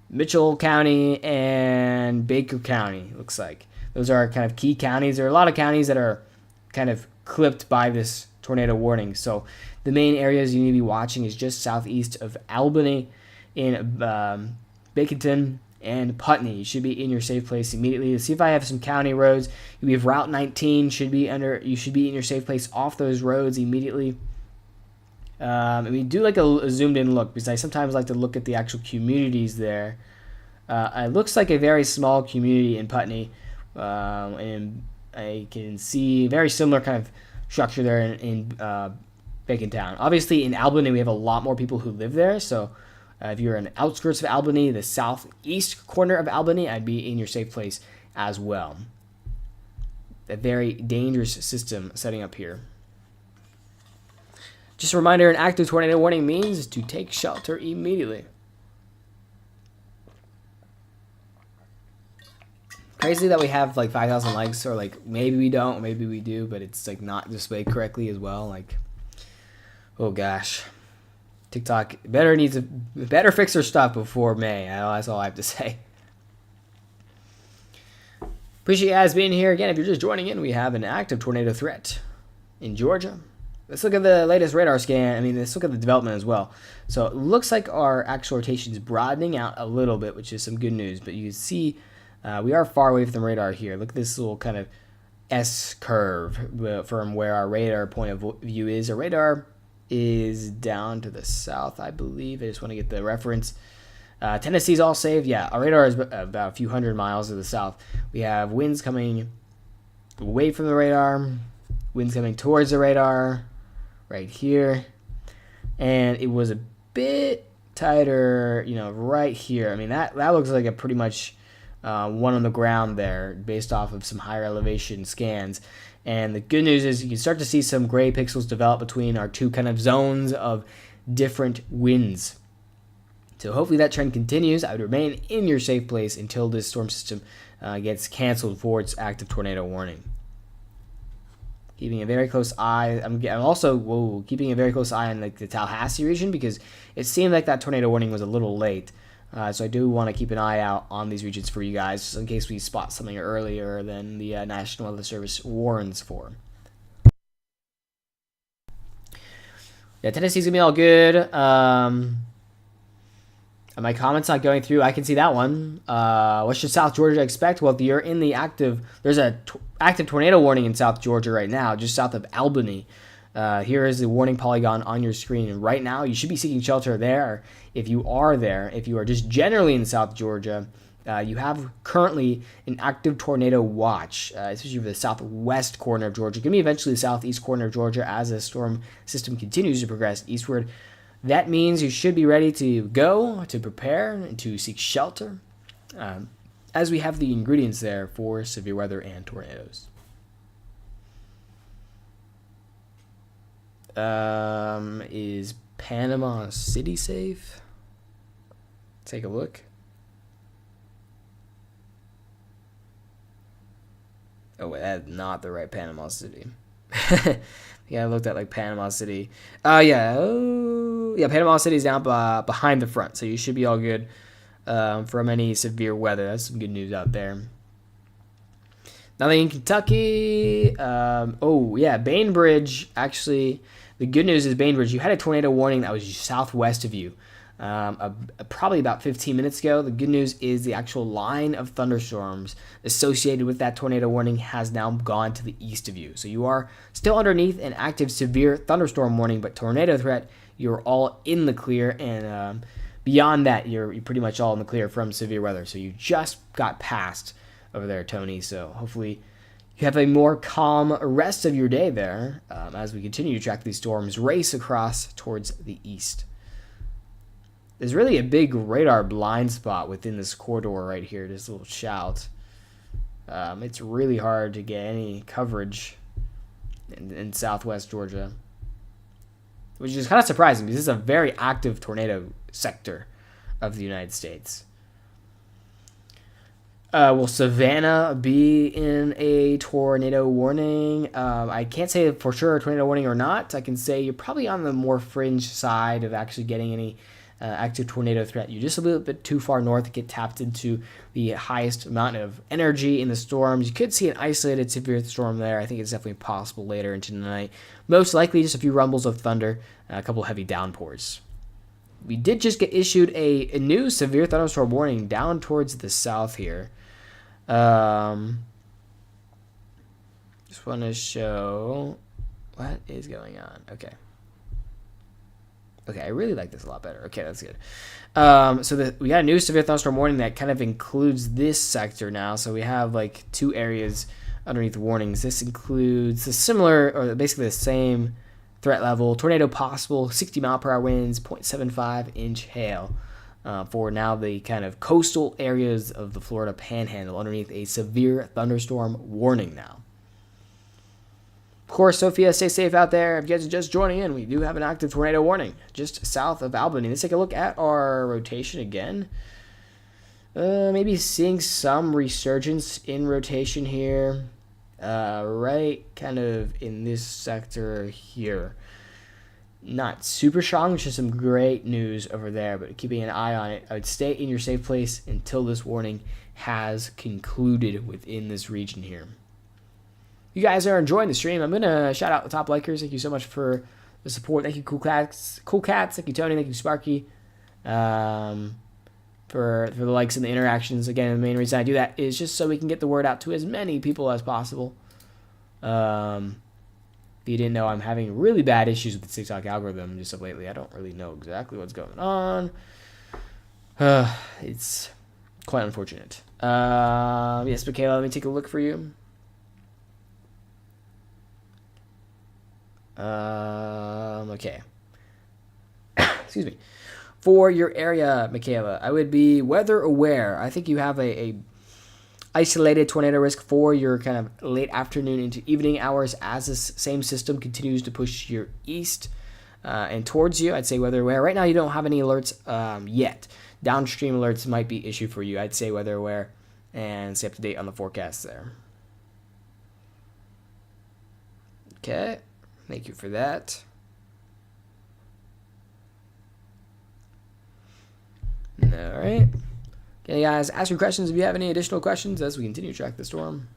Mitchell County, and Baker County, looks like. Those are kind of key counties. There are a lot of counties that are kind of clipped by this tornado warning. So the main areas you need to be watching is just southeast of Albany, in Baconton, and Putney. You should be in your safe place immediately. Let's see if I have some county roads. We have Route 19 you should be in your safe place off those roads immediately. And we do like a zoomed in look, because I sometimes like to look at the actual communities there. It looks like a very small community in Putney, and I can see very similar kind of structure there in Bacontown. Obviously, in Albany, we have a lot more people who live there, so if you're in the outskirts of Albany, the southeast corner of Albany, I'd be in your safe place as well. A very dangerous system setting up here. Just a reminder, an active tornado warning means to take shelter immediately. Crazy that we have like 5,000 likes, or like maybe we don't, maybe we do, but it's like not displayed correctly as well. Like, oh gosh. TikTok better fix their stuff before May. That's all I have to say. Appreciate you guys being here. Again, if you're just joining in, we have an active tornado threat in Georgia. Let's look at the latest radar scan. Let's look at the development as well. So it looks like our actual rotation is broadening out a little bit, which is some good news. But you can see we are far away from the radar here. Look at this little kind of S curve from where our radar point of view is. Our radar is down to the south, I believe. I just want to get the reference. Tennessee's all safe. Yeah, our radar is about a few hundred miles to the south. We have winds coming away from the radar, winds coming towards the radar right here, and it was a bit tighter, right here. That looks like a pretty much one on the ground there, based off of some higher elevation scans. And the good news is you can start to see some gray pixels develop between our two kind of zones of different winds. So hopefully that trend continues. I would remain in your safe place until this storm system gets canceled for its active tornado warning. Keeping a very close eye. I'm also keeping a very close eye on like the Tallahassee region, because it seemed like that tornado warning was a little late. So I do want to keep an eye out on these regions for you guys, just in case we spot something earlier than the National Weather Service warns for. Yeah, Tennessee's going to be all good. My comments not going through. I can see that one. What should South Georgia expect? Well, if you're in the there's a active tornado warning in South Georgia right now, just south of Albany. Here is the warning polygon on your screen. And right now, you should be seeking shelter there. If you are there, if you are just generally in South Georgia, you have currently an active tornado watch, especially for the southwest corner of Georgia. Give me eventually the southeast corner of Georgia as the storm system continues to progress eastward. That means you should be ready to go, to prepare, and to seek shelter, as we have the ingredients there for severe weather and tornadoes. Is Panama City safe? Take a look. Oh wait, that's not the right Panama City. Yeah, I looked at like Panama City. Yeah, Panama City is down behind the front, so you should be all good from any severe weather. That's some good news out there. Nothing in Kentucky. Bainbridge. Actually, the good news is Bainbridge, you had a tornado warning that was southwest of you probably about 15 minutes ago. The good news is the actual line of thunderstorms associated with that tornado warning has now gone to the east of you. So you are still underneath an active severe thunderstorm warning, but tornado threat, you're all in the clear. And beyond that, you're pretty much all in the clear from severe weather. So you just got past over there, Tony. So hopefully you have a more calm rest of your day there as we continue to track these storms race across towards the east. There's really a big radar blind spot within this corridor right here, this little shout. It's really hard to get any coverage in southwest Georgia, which is kind of surprising because this is a very active tornado sector of the United States. Will Savannah be in a tornado warning? I can't say for sure a tornado warning or not. I can say you're probably on the more fringe side of actually getting any active tornado threat. You're just a little bit too far north to get tapped into the highest amount of energy in the storms. You could see an isolated severe storm there. I think it's definitely possible later into the night. Most likely just a few rumbles of thunder, a couple heavy downpours. We did just get issued a new severe thunderstorm warning down towards the south here. Just want to show what is going on. Okay, I really like this a lot better. Okay, that's good. So we got a new severe thunderstorm warning that kind of includes this sector now. So we have like two areas underneath warnings. This includes the similar, or basically the same threat level: tornado possible, 60-mile-per-hour winds, 0.75-inch hail. For now the kind of coastal areas of the Florida Panhandle underneath a severe thunderstorm warning now. Of course, Sophia, stay safe out there. If you guys are just joining in, we do have an active tornado warning just south of Albany. Let's take a look at our rotation again. Maybe seeing some resurgence in rotation here. Right kind of in this sector here. Not super strong, just some great news over there, but keeping an eye on it. I would stay in your safe place until this warning has concluded within this region here. You guys are enjoying the stream. I'm going to shout out the top likers. Thank you so much for the support. Thank you, Cool Cats. Thank you, Tony. Thank you, Sparky, for the likes and the interactions. Again, the main reason I do that is just so we can get the word out to as many people as possible. If you didn't know, I'm having really bad issues with the TikTok algorithm just of lately. I don't really know exactly what's going on. It's quite unfortunate. Yes, Michaela, let me take a look for you. Okay. Excuse me. For your area, Michaela, I would be weather aware. I think you have a isolated tornado risk for your kind of late afternoon into evening hours as this same system continues to push your east and towards you. I'd say weather aware. Right now you don't have any alerts yet. Downstream alerts might be issue for you. I'd say weather aware and stay up to date on the forecast there. Okay, thank you for that. All right. Okay, guys, ask your questions if you have any additional questions as we continue to track the storm.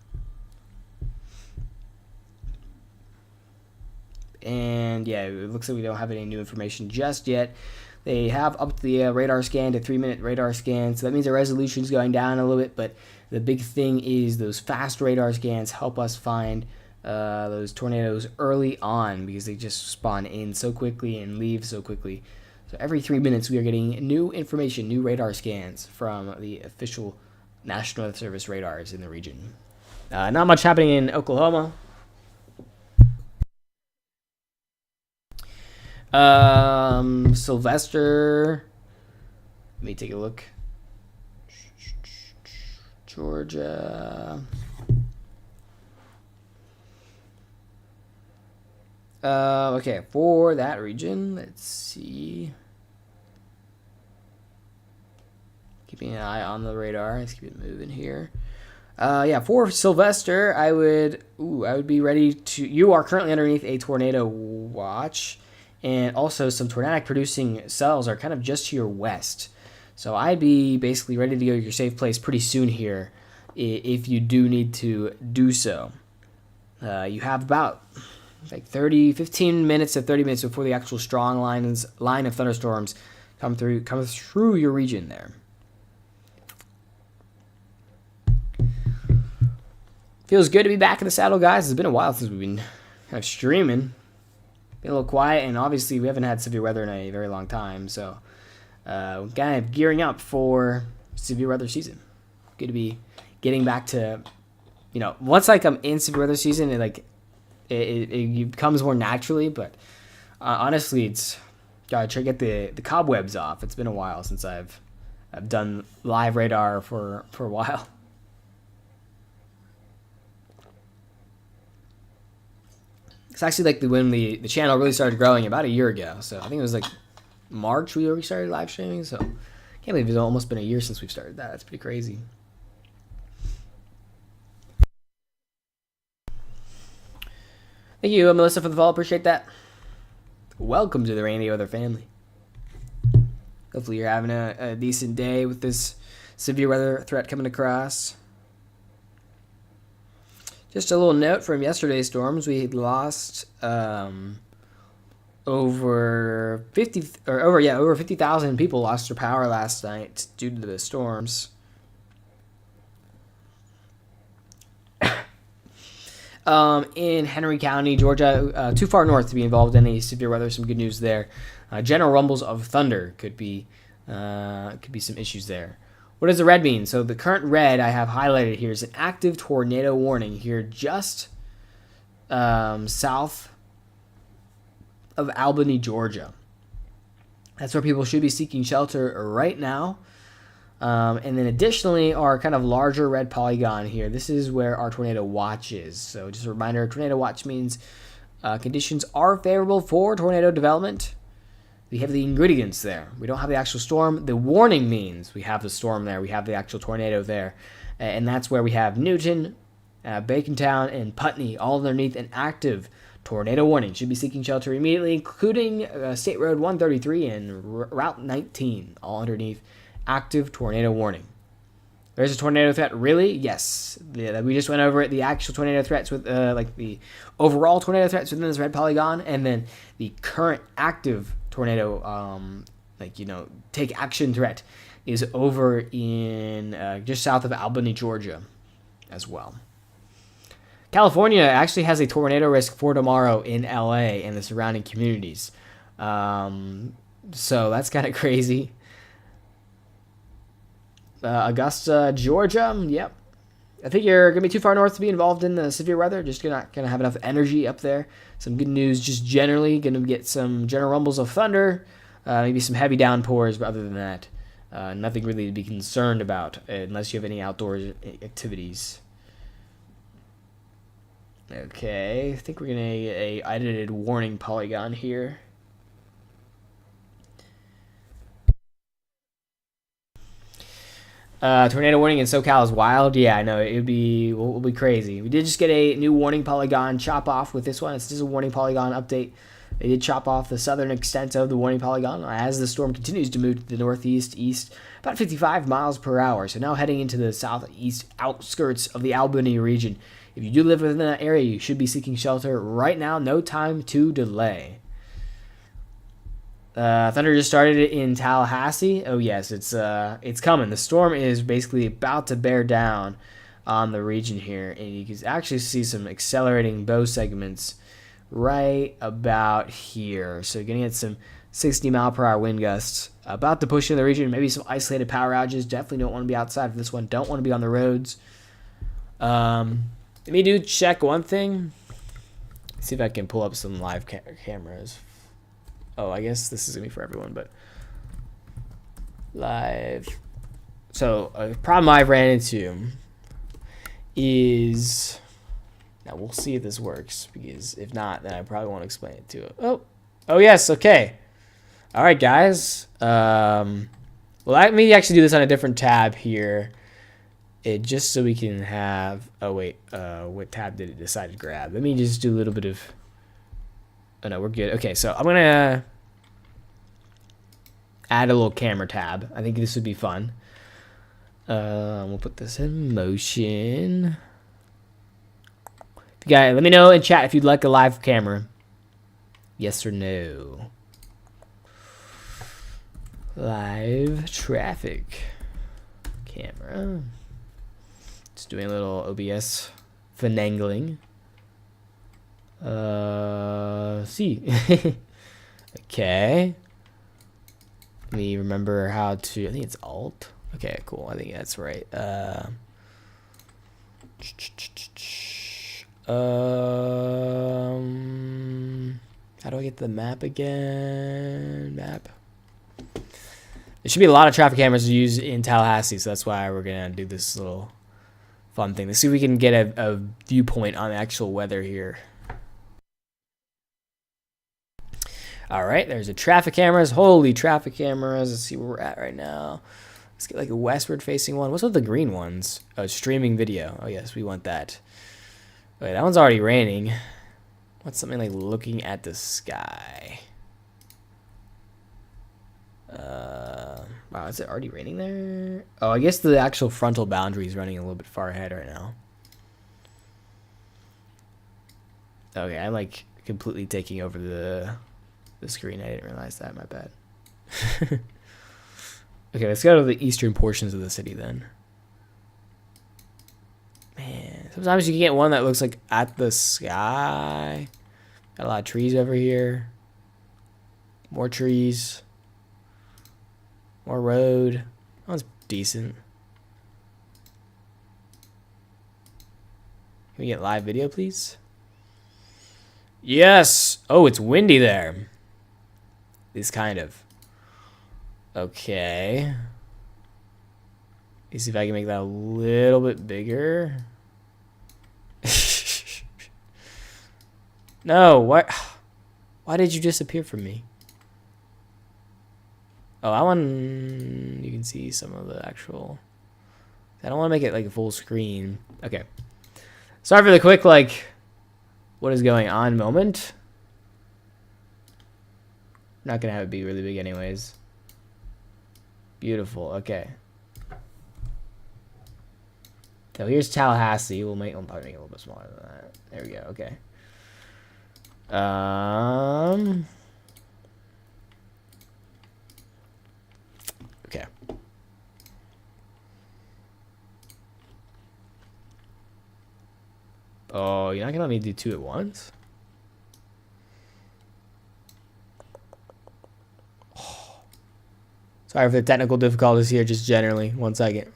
And yeah, it looks like we don't have any new information just yet. They have upped the radar scan to 3-minute radar scan, so that means the resolution is going down a little bit, but the big thing is those fast radar scans help us find those tornadoes early on because they just spawn in so quickly and leave so quickly. So every 3 minutes we are getting new information, new radar scans from the official National Weather Service radars in the region. Not much happening in Oklahoma. Sylvester. Let me take a look. Georgia. Okay, for that region, let's see. Keeping an eye on the radar. Let's keep it moving here. Yeah, for Sylvester, I would be ready to. You are currently underneath a tornado watch, and also some tornadic producing cells are kind of just to your west. So I'd be basically ready to go to your safe place pretty soon here, if you do need to do so. You have about like 15 minutes to 30 minutes before the actual strong line of thunderstorms come through your region there. Feels good to be back in the saddle, guys. It's been a while since we've been kind of streaming. Been a little quiet, and obviously we haven't had severe weather in a very long time, so we're kind of gearing up for severe weather season. Good to be getting back to, once like I'm in severe weather season, it comes more naturally, but honestly, it's gotta try to get the cobwebs off. It's been a while since I've done live radar for a while. It's actually like when the channel really started growing about a year ago. So I think it was like March we already started live streaming. So I can't believe it's almost been a year since we've started that. That's pretty crazy. Thank you, Melissa, for the follow. Appreciate that. Welcome to the Rainy Weather family. Hopefully you're having a decent day with this severe weather threat coming across. Just a little note from yesterday's storms. We had lost over 50,000 people lost their power last night due to the storms. In Henry County, Georgia, too far north to be involved in any severe weather. Some good news there. General rumbles of thunder could be some issues there. What does the red mean? So the current red I have highlighted here is an active tornado warning here just south of Albany, Georgia. That's where people should be seeking shelter right now. And then additionally, our kind of larger red polygon here, this is where our tornado watch is. So just a reminder, tornado watch means conditions are favorable for tornado development. We have the ingredients there. We don't have the actual storm. The warning means we have the storm there. We have the actual tornado there. And that's where we have Newton, Bacontown, and Putney all underneath an active tornado warning. Should be seeking shelter immediately, including State Road 133 and Route 19, all underneath active tornado warning. There's a tornado threat, really? Yes. We just went over it. The actual tornado threats with like the overall tornado threats within this red polygon, and then the current active tornado, take action threat is over in just south of Albany, Georgia, as well. California actually has a tornado risk for tomorrow in LA and the surrounding communities. So that's kind of crazy. Augusta, Georgia, yep. I think you're going to be too far north to be involved in the severe weather. Just not going to have enough energy up there. Some good news, just generally going to get some general rumbles of thunder, maybe some heavy downpours, but other than that, nothing really to be concerned about unless you have any outdoor activities. Okay, I think we're going to get a edited warning polygon here. Tornado warning in SoCal is wild. Yeah, I know. It'll be crazy. We did just get a new warning polygon chop off with this one. It's just a warning polygon update. They did chop off the southern extent of the warning polygon as the storm continues to move to the northeast, east, about 55 miles per hour. So now heading into the southeast outskirts of the Albany region. If you do live within that area, you should be seeking shelter right now. No time to delay. Thunder just started in Tallahassee. Oh yes, it's coming. The storm is basically about to bear down on the region here, and you can actually see some accelerating bow segments right about here. So you're gonna get some 60-mile-per-hour wind gusts about to push in the region. Maybe some isolated power outages. Definitely don't want to be outside for this one. Don't want to be on the roads. Let me do check one thing. See if I can pull up some live cameras. Oh, I guess this is going to be for everyone, but live. So a problem I've ran into is, now we'll see if this works, because if not, then I probably won't explain it to it. Oh yes, okay. All right, guys. Well, let me actually do this on a different tab here, just so we can have, oh wait, what tab did it decide to grab? Let me just do a little bit of, oh no, we're good. Okay, so I'm gonna add a little camera tab. I think this would be fun. We'll put this in motion. Guys, let me know in chat if you'd like a live camera. Yes or no. Live traffic camera. Just doing a little OBS finagling. See. Okay. Let me remember how to, I think it's Alt. Okay, cool. I think that's right. How do I get the map again? Map. There should be a lot of traffic cameras to use in Tallahassee, so that's why we're gonna do this little fun thing. Let's see if we can get a viewpoint on the actual weather here. All right, there's the traffic cameras. Holy traffic cameras. Let's see where we're at right now. Let's get like a westward facing one. What's with the green ones? Oh, streaming video. Oh yes, we want that. Wait, that one's already raining. What's something like looking at the sky? Wow, is it already raining there? Oh, I guess the actual frontal boundary is running a little bit far ahead right now. Okay, I'm like completely taking over the screen. I didn't realize that. My bad. Okay, let's go to the eastern portions of the city then. Man, sometimes you can get one that looks like at the sky. Got a lot of trees over here. More trees. More road. That one's decent. Can we get live video, please? Yes! Oh, it's windy there. It's kind of. Okay. Let's see if I can make that a little bit bigger. No, why did you disappear from me? Oh, I want, you can see some of the actual, I don't want to make it like a full screen. Okay. Sorry for the quick, like, what is going on moment. Not going to have it be really big anyways. Beautiful. Okay. So here's Tallahassee. We'll probably make it a little bit smaller than that. There we go. Okay. Okay. Oh, you're not gonna let me do two at once? Oh. Sorry for the technical difficulties here, just generally. 1 second.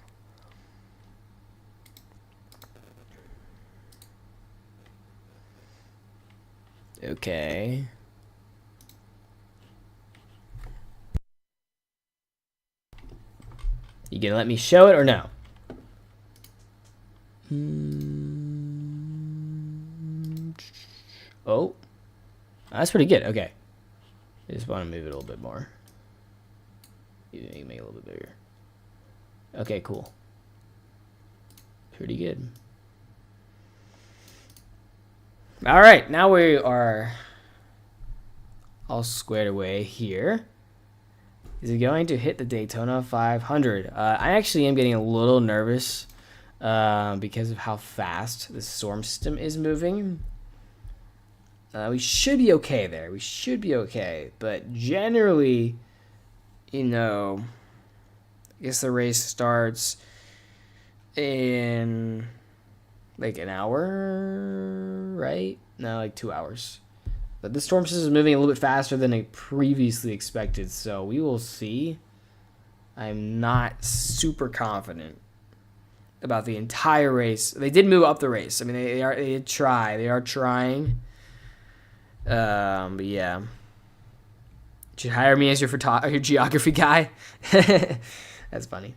Okay. You gonna let me show it or no? Oh, that's pretty good. Okay, I just want to move it a little bit more. You make it a little bit bigger. Okay, cool. Pretty good. All right, now we are all squared away here. Is it going to hit the Daytona 500? I actually am getting a little nervous because of how fast the storm system is moving. We should be okay there. We should be okay. But generally, you know, I guess the race starts in like an hour, right? No, like 2 hours. But the storm system is moving a little bit faster than I previously expected, so we will see. I'm not super confident about the entire race. They did move up the race. I mean, they did try. They are trying. But yeah, you should hire me as your geography guy. That's funny.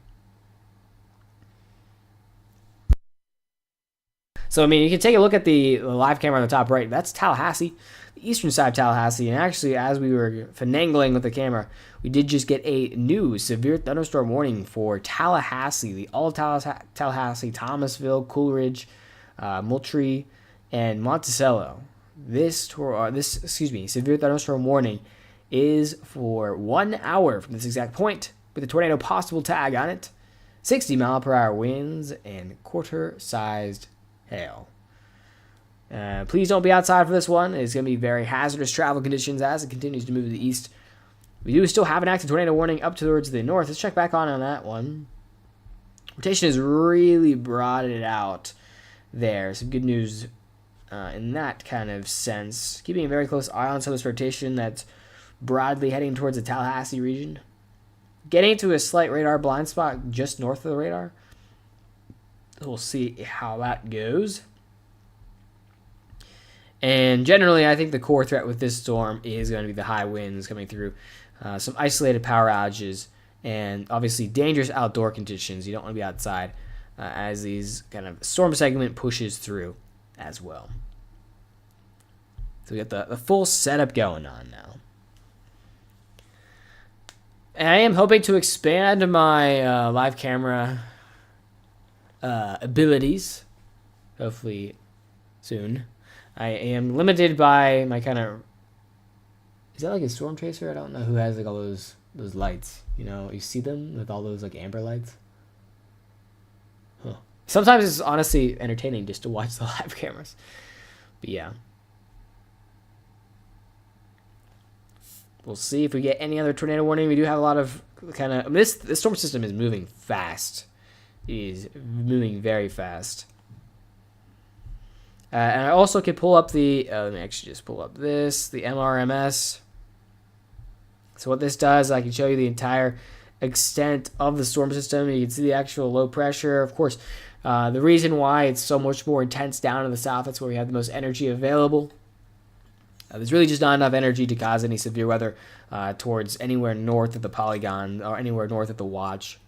So I mean, you can take a look at the live camera on the top right. That's Tallahassee, the eastern side of Tallahassee. And actually, as we were finagling with the camera, we did just get a new severe thunderstorm warning for Tallahassee, the all Tallahassee, Thomasville, Coolidge, Moultrie, and Monticello. This severe thunderstorm warning is for 1 hour from this exact point, with a tornado possible tag on it, 60-mile-per-hour winds, and quarter-sized hail. Please don't be outside for this one. It's going to be very hazardous travel conditions as it continues to move to the east. We do still have an active tornado warning up towards the north. Let's check back on that one. Rotation has really broadened it out there. Some good news in that kind of sense. Keeping a very close eye on some of this rotation that's broadly heading towards the Tallahassee region. Getting to a slight radar blind spot just north of the radar. We'll see how that goes. And generally, I think the core threat with this storm is going to be the high winds coming through, some isolated power outages, and obviously dangerous outdoor conditions. You don't want to be outside as these kind of storm segment pushes through as well. So we got the full setup going on now. And I am hoping to expand my live camera abilities, hopefully soon. I am limited by my kind of... Is that like a storm chaser? I don't know who has like all those lights. You know, you see them with all those like amber lights. Huh. Sometimes it's honestly entertaining just to watch the live cameras. But yeah. We'll see if we get any other tornado warning. We do have a lot of kind of... This storm system is moving fast. It is moving very fast. And I also can pull up the... let me actually just pull up this. The MRMS. So what this does, I can show you the entire extent of the storm system. You can see the actual low pressure. Of course, the reason why it's so much more intense down in the south, that's where we have the most energy available. There's really just not enough energy to cause any severe weather towards anywhere north of the polygon or anywhere north of the watch.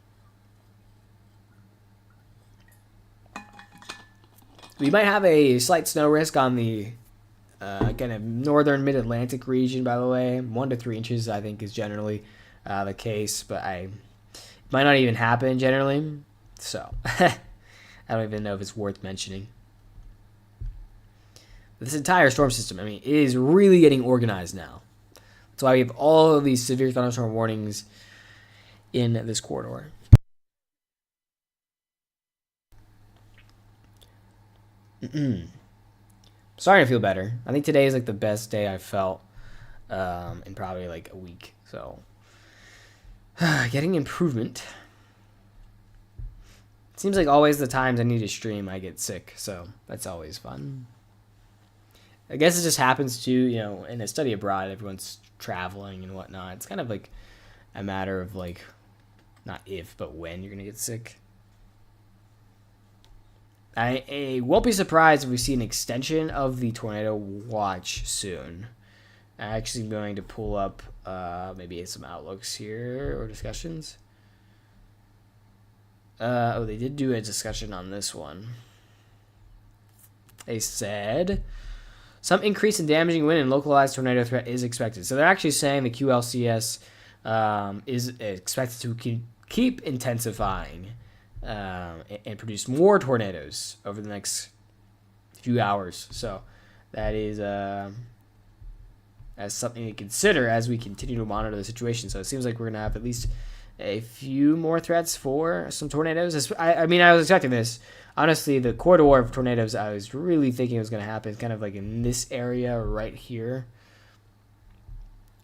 We might have a slight snow risk on the kind of northern mid-Atlantic region, by the way. 1 to 3 inches, I think, is generally the case, but it might not even happen generally. So I don't even know if it's worth mentioning. This entire storm system, I mean, it is really getting organized now. That's why we have all of these severe thunderstorm warnings in this corridor. Starting to feel better. I think today is like the best day I've felt in probably like a week. So getting improvement. It seems like always the times I need to stream I get sick, so that's always fun. I guess it just happens to, you know, in a study abroad, everyone's traveling and whatnot. It's kind of like a matter of like, not if, but when you're going to get sick. I won't be surprised if we see an extension of the tornado watch soon. I'm actually going to pull up maybe some outlooks here or discussions. Oh, they did do a discussion on this one. They said... Some increase in damaging wind and localized tornado threat is expected. So they're actually saying the QLCS is expected to keep intensifying and produce more tornadoes over the next few hours. So that is as something to consider as we continue to monitor the situation. So it seems like we're going to have at least a few more threats for some tornadoes. I mean, I was expecting this. Honestly, the corridor of tornadoes, I was really thinking it was going to happen kind of like in this area right here.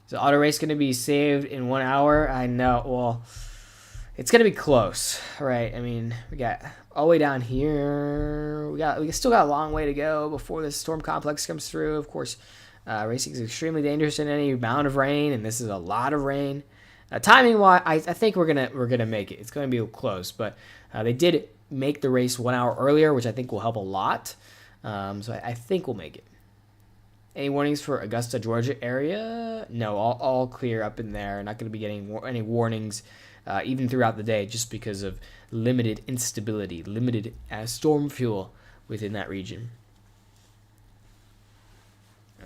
Is the auto race going to be saved in 1 hour? I know. Well, it's going to be close, right? I mean, we got all the way down here. We still got a long way to go before this storm complex comes through. Of course, racing is extremely dangerous in any amount of rain, and this is a lot of rain. Timing wise, I think we're gonna make it. It's going to be close, but they did make the race 1 hour earlier, which I think will help a lot. So I think we'll make it. Any warnings for Augusta, Georgia area? No, all clear up in there. Not going to be getting any warnings even throughout the day, just because of limited instability, limited storm fuel within that region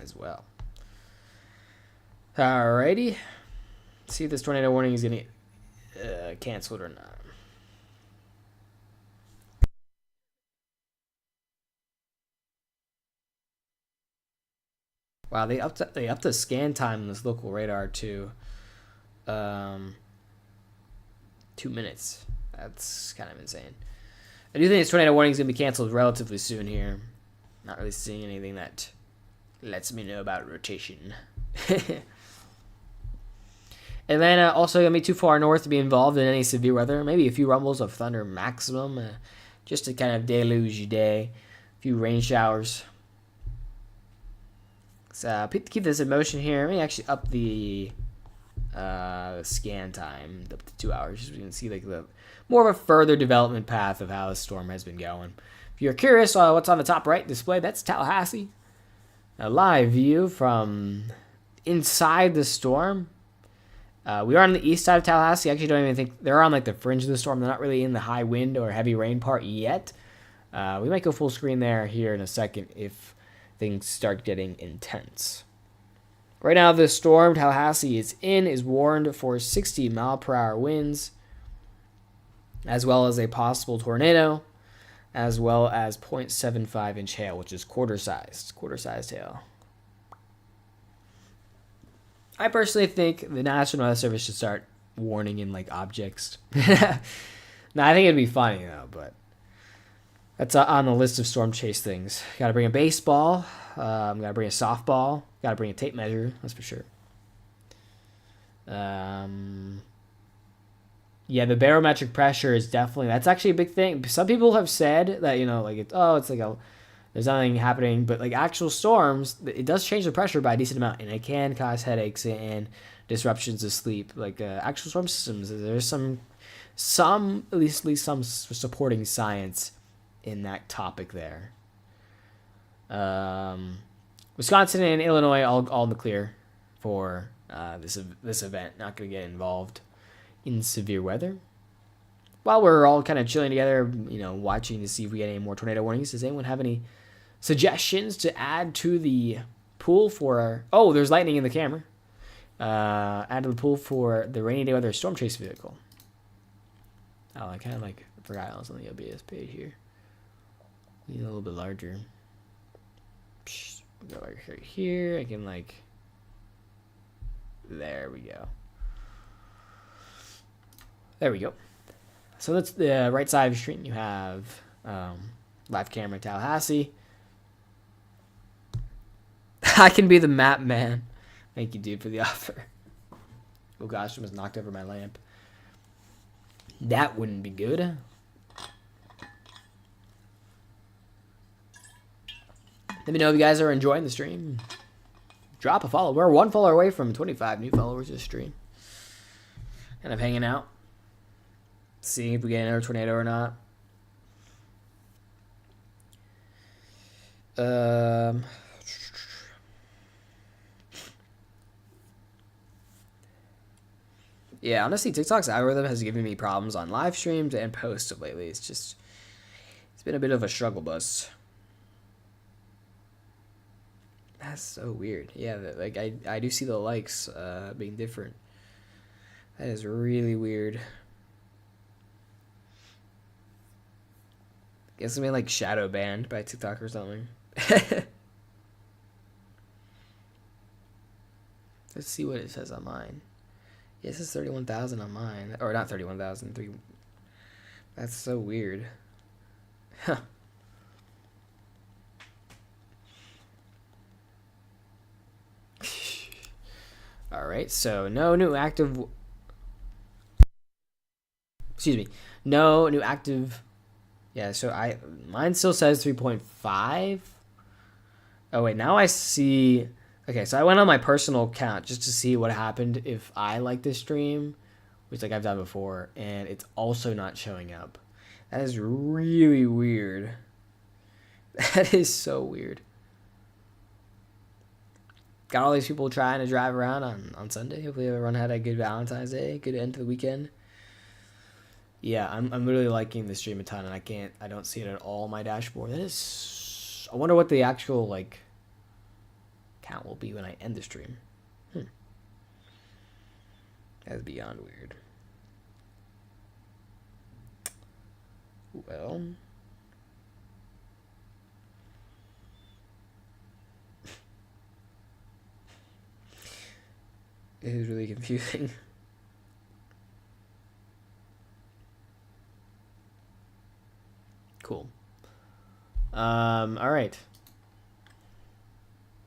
as well. Alrighty. See if this tornado warning is going to get canceled or not. Wow, they upped the scan time on this local radar to 2 minutes. That's kind of insane. I do think this tornado warning is going to be canceled relatively soon here. Not really seeing anything that lets me know about rotation. Atlanta also going to be too far north to be involved in any severe weather. Maybe a few rumbles of thunder maximum, just to kind of deluge your day. A few rain showers. So keep this in motion here. Let me actually up the scan time up to 2 hours, so we can see like the more of a further development path of how the storm has been going. If you're curious what's on the top right display, that's Tallahassee. A live view from inside the storm. We are on the east side of Tallahassee. I actually don't even think they're on like the fringe of the storm. They're not really in the high wind or heavy rain part yet. We might go full screen there here in a second if things start getting intense. Right now, the storm Tallahassee is warned for 60-mile-per-hour winds, as well as a possible tornado. as well as 0.75 inch hail, which is quarter-sized hail. I personally think the National Weather Service should start warning in like objects. Now, I think it'd be funny though, but that's on the list of storm chase things. Got to bring a baseball. Got to bring a softball. Got to bring a tape measure. That's for sure. Yeah, the barometric pressure is definitely, that's actually a big thing. Some people have said that, you know, like, it's like there's nothing happening, but like actual storms, it does change the pressure by a decent amount, and it can cause headaches and disruptions of sleep. Like actual storm systems, there's some at least some supporting science in that topic there. Wisconsin and Illinois all in the clear for this event. Not going to get involved in severe weather. While we're all kind of chilling together, you know, watching to see if we get any more tornado warnings, does anyone have any suggestions to add to the pool for... Oh, there's lightning in the camera. Add to the pool for the rainy day weather storm chase vehicle. Oh, I kind of like forgot I was on the OBS page here. Need a little bit larger. Go right here. I can like... There we go. There we go. So that's the right side of the screen. You have live camera Tallahassee. I can be the map man. Thank you, dude, for the offer. Oh gosh, I almost knocked over my lamp. That wouldn't be good. Let me know if you guys are enjoying the stream. Drop a follow. We're one follower away from 25 new followers this stream. Kind of hanging out. Seeing if we get another tornado or not. Yeah, honestly, TikTok's algorithm has given me problems on live streams and posts of lately. It's been a bit of a struggle bus. That's so weird. Yeah, like I do see the likes being different. That is really weird. Guess I'm being like shadow banned by TikTok or something. Let's see what it says on mine. Yeah, it says 31,000 on mine. Or not 31,000. That's so weird. Huh. Alright, so no new active... Excuse me. No new active... Yeah, so mine still says 3.5. Oh, wait, now I see... Okay, so I went on my personal account just to see what happened if I like this stream, which like I've done before, and it's also not showing up. That is really weird. That is so weird. Got all these people trying to drive around on Sunday. Hopefully everyone had a good Valentine's Day, good end to the weekend. Yeah, I'm really liking the stream a ton, and I don't see it at all on my dashboard. That is... I wonder what the actual, like... count will be when I end the stream. That's beyond weird. Well, it is really confusing. Cool. All right.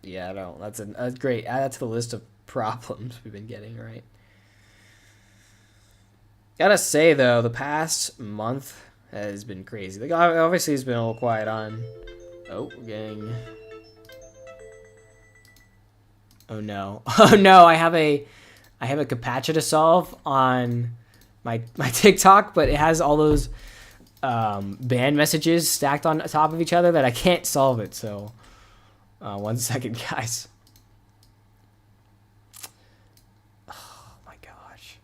Yeah, no, that's great. Add that to the list of problems we've been getting, right? Gotta say, though, the past month has been crazy. Like, obviously, it's been a little quiet on... Oh, we're getting... Oh, no. Oh, no, I have a CAPTCHA to solve on my TikTok, but it has all those ban messages stacked on top of each other that I can't solve it, so... 1 second, guys. Oh my gosh.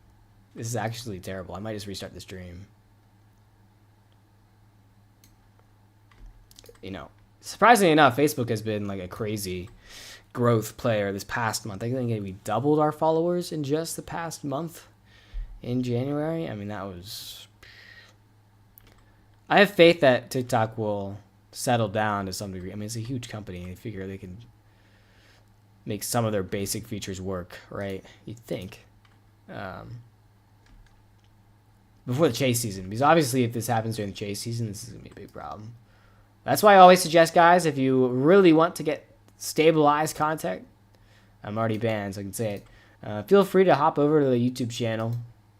This is actually terrible. I might just restart the stream. You know, surprisingly enough, Facebook has been like a crazy growth player this past month. I think we doubled our followers in just the past month in January. I mean, that was... I have faith that TikTok will settle down to some degree. I mean, it's a huge company. They figure they can make some of their basic features work, right? You'd think. Before the chase season. Because obviously if this happens during the chase season, this is going to be a big problem. That's why I always suggest, guys, if you really want to get stabilized content, I'm already banned, so I can say it. Feel free to hop over to the YouTube channel.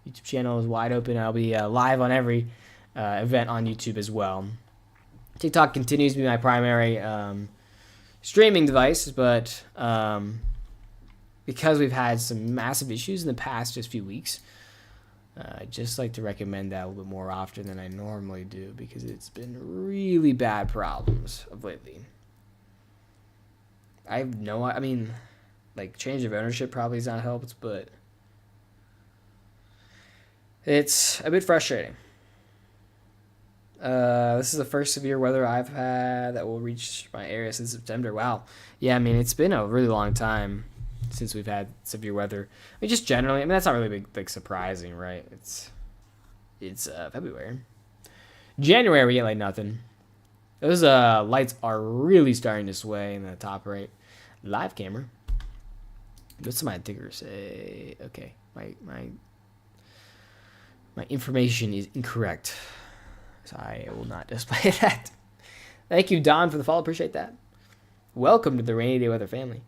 YouTube channel is wide open. I'll be live on every event on YouTube as well. TikTok continues to be my primary streaming device, but because we've had some massive issues in the past just few weeks, I'd just like to recommend that a little bit more often than I normally do because it's been really bad problems of lately. I mean, like, change of ownership probably has not helped, but it's a bit frustrating. This is the first severe weather I've had that will reach my area since September. Wow. Yeah, I mean, it's been a really long time since we've had severe weather. I mean, just generally, I mean, that's not really big surprising, right? It's February. January, we get like nothing. Those lights are really starting to sway in the top right. Live camera. What's my ticker say? Okay, my information is incorrect, so I will not display that. Thank you, Don, for the follow. Appreciate that. Welcome to the Rainy Day Weather family.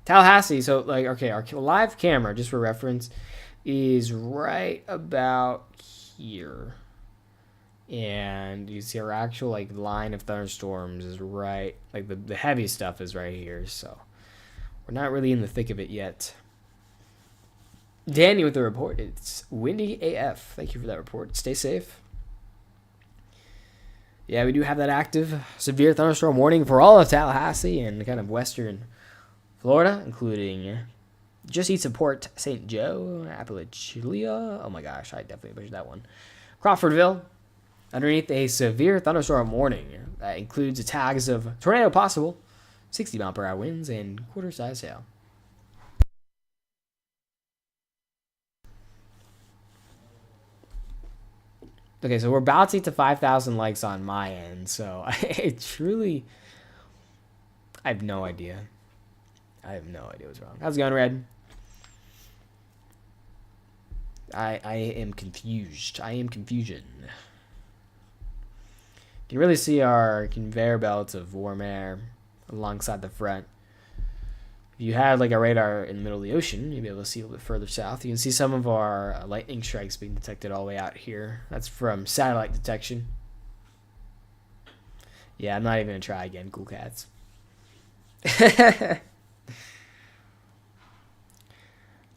Tallahassee. So, like, okay, our live camera, just for reference, is right about here. And you see our actual, like, line of thunderstorms is right, like, the heavy stuff is right here. So, we're not really in the thick of it yet. Danny with the report. It's windy AF. Thank you for that report. Stay safe. Yeah, we do have that active severe thunderstorm warning for all of Tallahassee and kind of western Florida, including just east of Port St. Joe, Appalachia. Oh my gosh, I definitely butchered that one. Crawfordville, underneath a severe thunderstorm warning that includes tags of tornado possible, 60-mile-per-hour winds, and quarter-size hail. Okay, so we're about to get to 5,000 likes on my end, so I have no idea. I have no idea what's wrong. How's it going, Red? I am confused. I am confusion. You can really see our conveyor belts of warm air alongside the front. If you had like a radar in the middle of the ocean, you'd be able to see a little bit further south. You can see some of our lightning strikes being detected all the way out here. That's from satellite detection. Yeah, I'm not even going to try again, cool cats.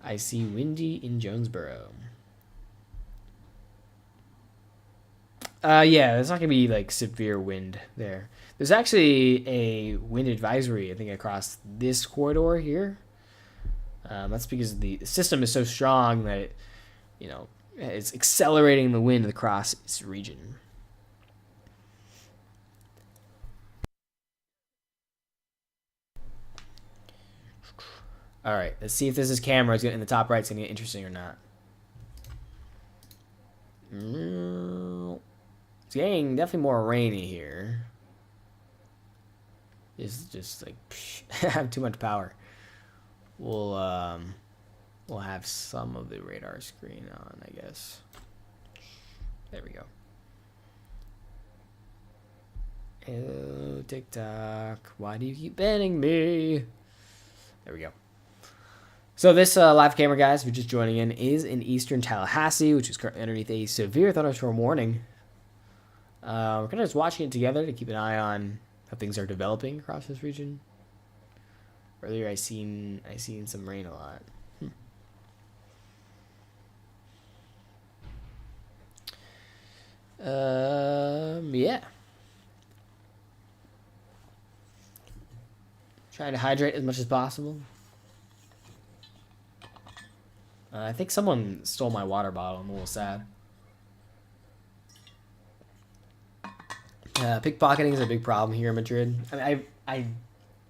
I see windy in Jonesboro. Yeah, there's not going to be like severe wind there. There's actually a wind advisory, I think, across this corridor here. That's because the system is so strong that it's accelerating the wind across this region. All right, let's see if this is camera is in the top right. It's gonna get interesting or not. It's getting definitely more rainy here. It's just like I have too much power. We'll have some of the radar screen on, I guess. There we go. Oh, TikTok, why do you keep banning me? There we go. So this live camera, guys, if you're just joining in, is in eastern Tallahassee, which is currently underneath a severe thunderstorm warning. We're kind of just watching it together to keep an eye on how things are developing across this region. Earlier, I seen some rain a lot. Yeah. Trying to hydrate as much as possible. I think someone stole my water bottle. I'm a little sad. Pickpocketing is a big problem here in Madrid. I mean, I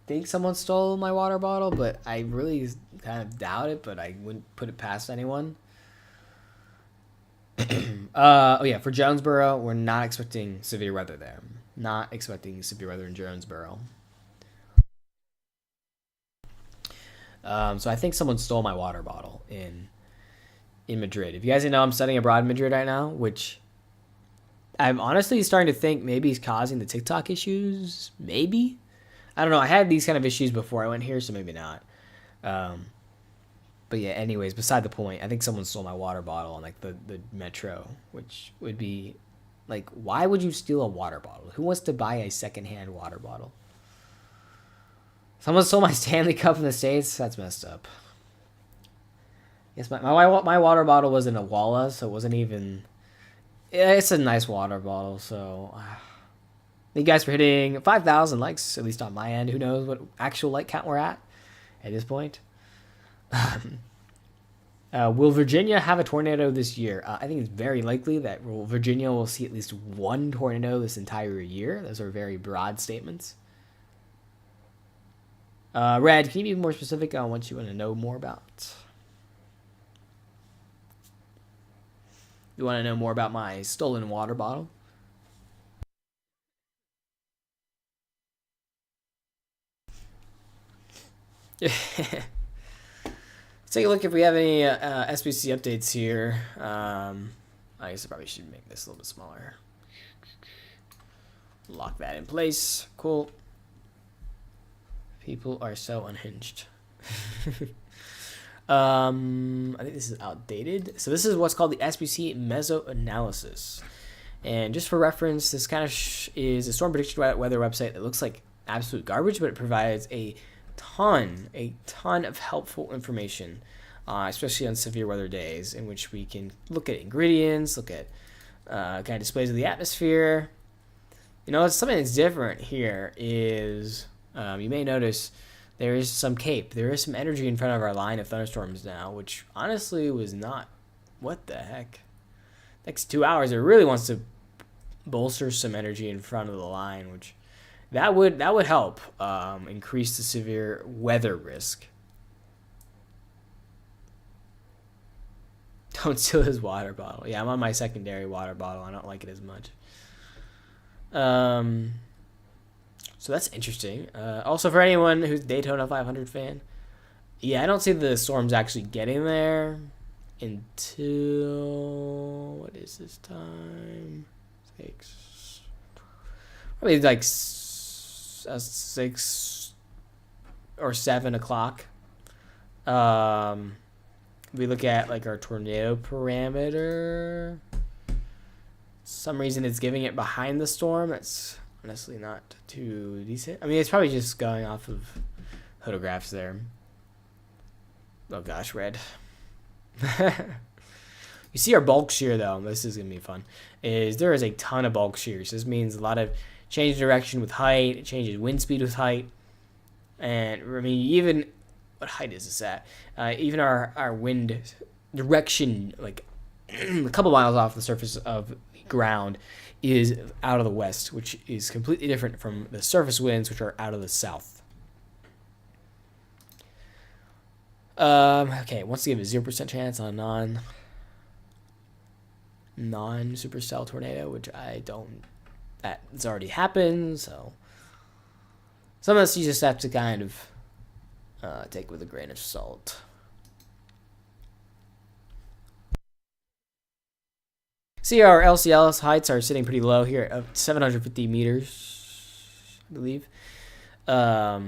think someone stole my water bottle, but I really kind of doubt it, but I wouldn't put it past anyone. Oh yeah, for Jonesboro, we're not expecting severe weather there. Not expecting severe weather in Jonesboro. So I think someone stole my water bottle in Madrid. If you guys didn't know, I'm studying abroad in Madrid right now, which I'm honestly starting to think maybe is causing the TikTok issues. Maybe, I don't know. I had these kind of issues before I went here, so maybe not. Um, but yeah, anyways, beside the point. I think someone stole my water bottle on like the metro, which would be like, why would you steal a water bottle? Who wants to buy a secondhand water bottle? Someone stole my Stanley Cup in the States. That's messed up. Yes, my water bottle was in a Walla, so it wasn't even. Yeah, it's a nice water bottle. So, thank you guys for hitting 5,000 likes, at least on my end. Who knows what actual like count we're at this point? Will Virginia have a tornado this year? I think it's very likely that Virginia will see at least one tornado this entire year. Those are very broad statements. Red, can you be more specific on what you want to know more about? You want to know more about my stolen water bottle? Let's take a look if we have any SBC updates here. I guess I probably should make this a little bit smaller. Lock that in place. Cool. People are so unhinged. I think this is outdated. So this is what's called the SBC Meso-Analysis. And just for reference, this kind of is a storm prediction weather website that looks like absolute garbage, but it provides a ton of helpful information, especially on severe weather days, in which we can look at ingredients, look at kind of displays of the atmosphere. You know, something that's different here is you may notice there is some cape. There is some energy in front of our line of thunderstorms now, which honestly was not. What the heck? Next 2 hours, it really wants to bolster some energy in front of the line, which that would help increase the severe weather risk. Don't steal his water bottle. Yeah, I'm on my secondary water bottle. I don't like it as much. So that's interesting. Also, for anyone who's Daytona 500 fan, yeah, I don't see the storms actually getting there until, what is this time? Probably like 6 or 7 o'clock. We look at like our tornado parameter. Some reason it's giving it behind the storm. That's honestly not too decent. I mean, it's probably just going off of photographs there. Oh gosh, red. You see our bulk shear though. This is gonna be fun. There is a ton of bulk shears. This means a lot of change direction with height. It changes wind speed with height. And I mean, even what height is this at? Even our wind direction, like a couple miles off the surface of the ground, is out of the west, which is completely different from the surface winds, which are out of the south. Okay, wants to give a 0% chance on non-supercell tornado, which I don't. That's already happened, so some of this you just have to kind of take with a grain of salt. See, our LCLS heights are sitting pretty low here at 750 meters, I believe. So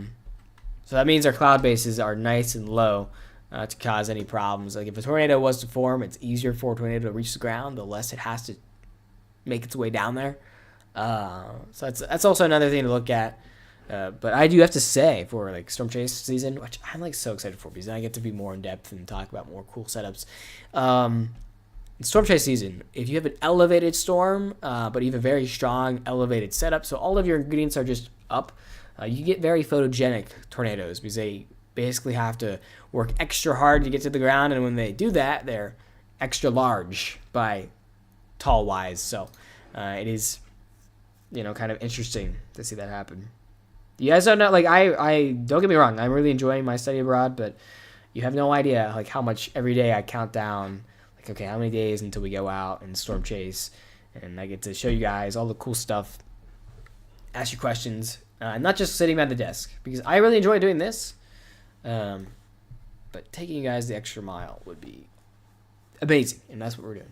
that means our cloud bases are nice and low to cause any problems. Like if a tornado was to form, it's easier for a tornado to reach the ground, the less it has to make its way down there. So that's also another thing to look at. But I do have to say, for like Storm Chase season, which I'm like so excited for because I get to be more in depth and talk about more cool setups. Storm Chase season, if you have an elevated storm, but you have a very strong elevated setup, so all of your ingredients are just up, you get very photogenic tornadoes because they basically have to work extra hard to get to the ground, and when they do that, they're extra large by tall wise. So it is, kind of interesting to see that happen. You guys don't know, like I don't get me wrong, I'm really enjoying my study abroad, but you have no idea like how much every day I count down Like, okay, how many days until we go out and storm chase? And I get to show you guys all the cool stuff, ask you questions, not just sitting at the desk, because I really enjoy doing this. But taking you guys the extra mile would be amazing, and that's what we're doing.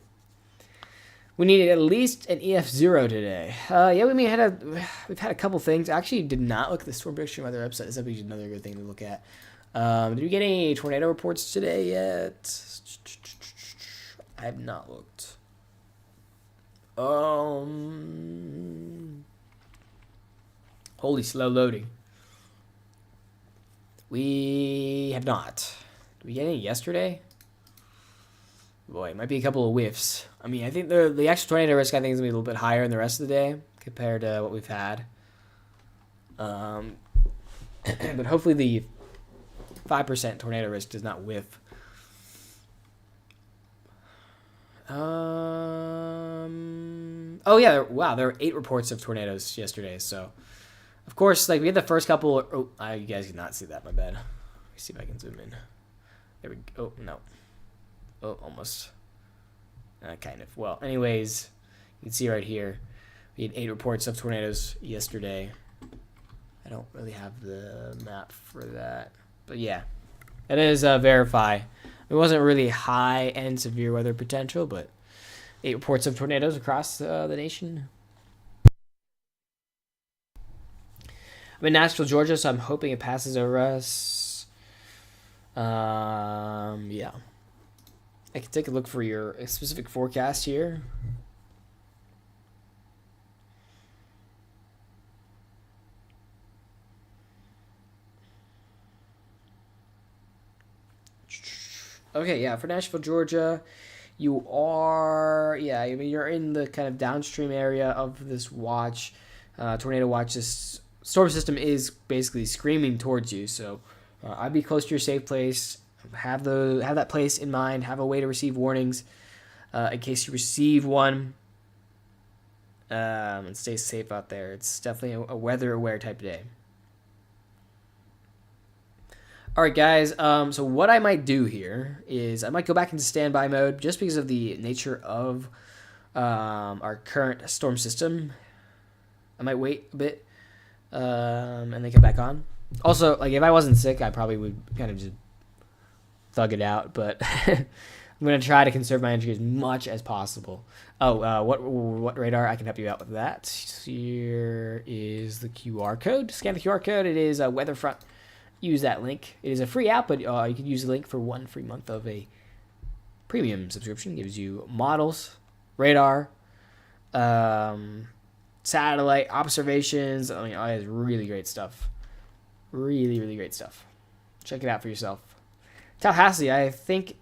We needed at least an EF0 today. Yeah, we've had a couple things. I actually did not look at the storm prediction weather website. This is another good thing to look at. Did we get any tornado reports today yet? I have not looked. Holy slow loading. We have not. Did we get any yesterday? Boy, it might be a couple of whiffs. I mean, I think the actual tornado risk, I think, is going to be a little bit higher in the rest of the day compared to what we've had. But hopefully the 5% tornado risk does not whiff. Oh, yeah. Wow, there were 8 reports of tornadoes yesterday. So, of course, like we had the first couple. Oh, you guys cannot see that. My bad. Let me see if I can zoom in. There we go. Oh, no. Oh, almost. Kind of. Well, anyways, you can see right here, we had 8 reports of tornadoes yesterday. I don't really have the map for that. But yeah, that is verify. It wasn't really high-end severe weather potential, but 8 reports of tornadoes across the nation. I'm in Nashville, Georgia, so I'm hoping it passes over us. Yeah. I can take a look for your specific forecast here. Okay, yeah, for Nashville, Georgia, you are, yeah, I mean, you're in the kind of downstream area of this watch, tornado watch. This storm system is basically screaming towards you, so I'd be close to your safe place. Have that place in mind. Have a way to receive warnings in case you receive one, and stay safe out there. It's definitely a weather-aware type of day. All right, guys. So what I might do here is I might go back into standby mode just because of the nature of our current storm system. I might wait a bit and then come back on. Also, like if I wasn't sick, I probably would kind of just thug it out, but I'm going to try to conserve my energy as much as possible. Oh, what radar? I can help you out with that. Here is the QR code. Scan the QR code. It is Weatherfront. Use that link. It is a free app, but you can use the link for 1 free month of a premium subscription. It gives you models, radar, satellite observations. I mean, it is really great stuff. Really, really great stuff. Check it out for yourself. Tallahassee, I think,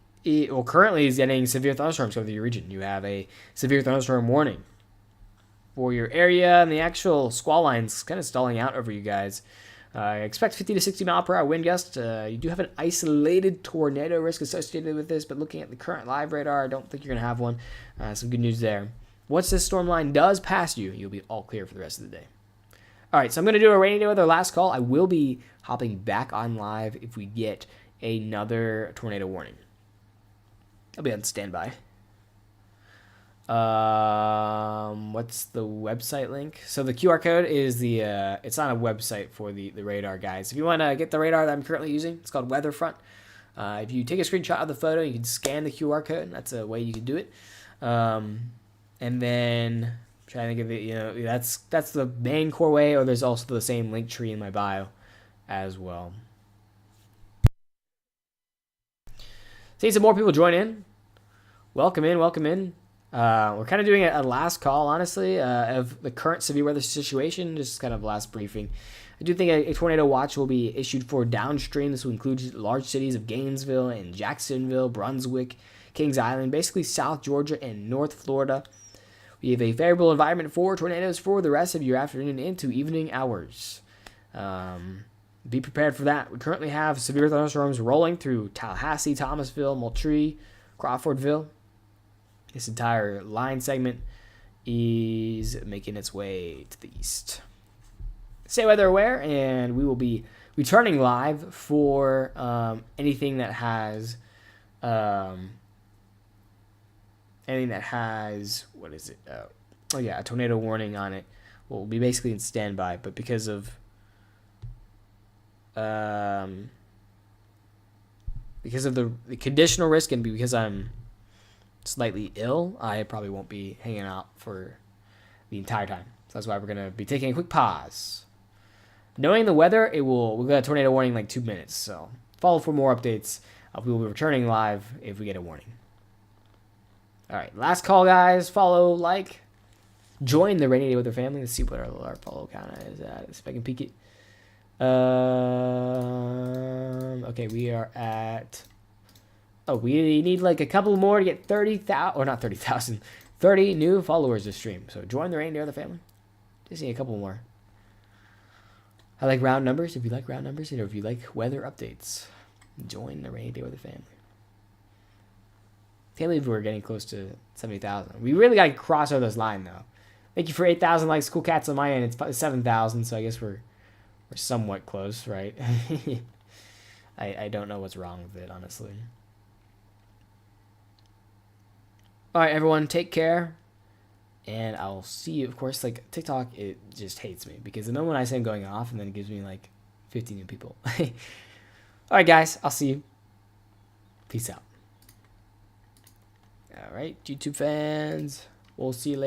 currently is getting severe thunderstorms over your region. You have a severe thunderstorm warning for your area, and the actual squall line's kind of stalling out over you guys. I expect 50 to 60 mile per hour wind gust. You do have an isolated tornado risk associated with this, but looking at the current live radar, I don't think you're going to have one. Some good news there. Once this storm line does pass you, you'll be all clear for the rest of the day. All right, so I'm going to do a rainy day weather last call. I will be hopping back on live if we get another tornado warning. I'll be on standby. What's the website link? So the QR code is it's not a website for the radar, guys. If you want to get the radar that I'm currently using, it's called Weatherfront. If you take a screenshot of the photo, you can scan the QR code. That's a way you can do it. And then I'm trying to think of it, that's the main core way, or there's also the same link tree in my bio as well. Seeing some more people join in. Welcome in. We're kind of doing a last call, honestly, of the current severe weather situation, just kind of last briefing. I do think a tornado watch will be issued for downstream. This will include large cities of Gainesville and Jacksonville, Brunswick, Kings Island, basically South Georgia and North Florida. We have a favorable environment for tornadoes for the rest of your afternoon into evening hours. Be prepared for that. We currently have severe thunderstorms rolling through Tallahassee, Thomasville, Moultrie, Crawfordville. This entire line segment is making its way to the east. Stay weather aware, and we will be returning live for anything that has anything that has, what is it? Oh yeah, a tornado warning on it will be basically in standby. But because of the conditional risk and because I'm slightly ill, I probably won't be hanging out for the entire time. So that's why we're gonna be taking a quick pause. Knowing the weather, we've got a tornado warning in like 2 minutes. So follow for more updates. We will be returning live if we get a warning. All right, last call, guys. Follow, like, join the Rainy Day Weather family. Let's see what our follow count is at. Let's see if I can peek it. Okay, we are at. Oh, we need like a couple more to get 30,000, or not 30,000, 30 new followers to stream. So join the Rainy Day Weather family. Just need a couple more. I like round numbers. If you like round numbers, or if you like weather updates, join the Rainy Day Weather family. Can't believe we're getting close to 70,000. We really got to cross over this line, though. Thank you for 8,000 likes. Cool cats on my end. It's 7,000, so I guess we're somewhat close, right? I don't know what's wrong with it, honestly. All right, everyone, take care. And I'll see you. Of course, like, TikTok, it just hates me. Because the moment I say I'm going off, and then it gives me, like, 50 new people. All right, guys. I'll see you. Peace out. All right, YouTube fans. We'll see you later.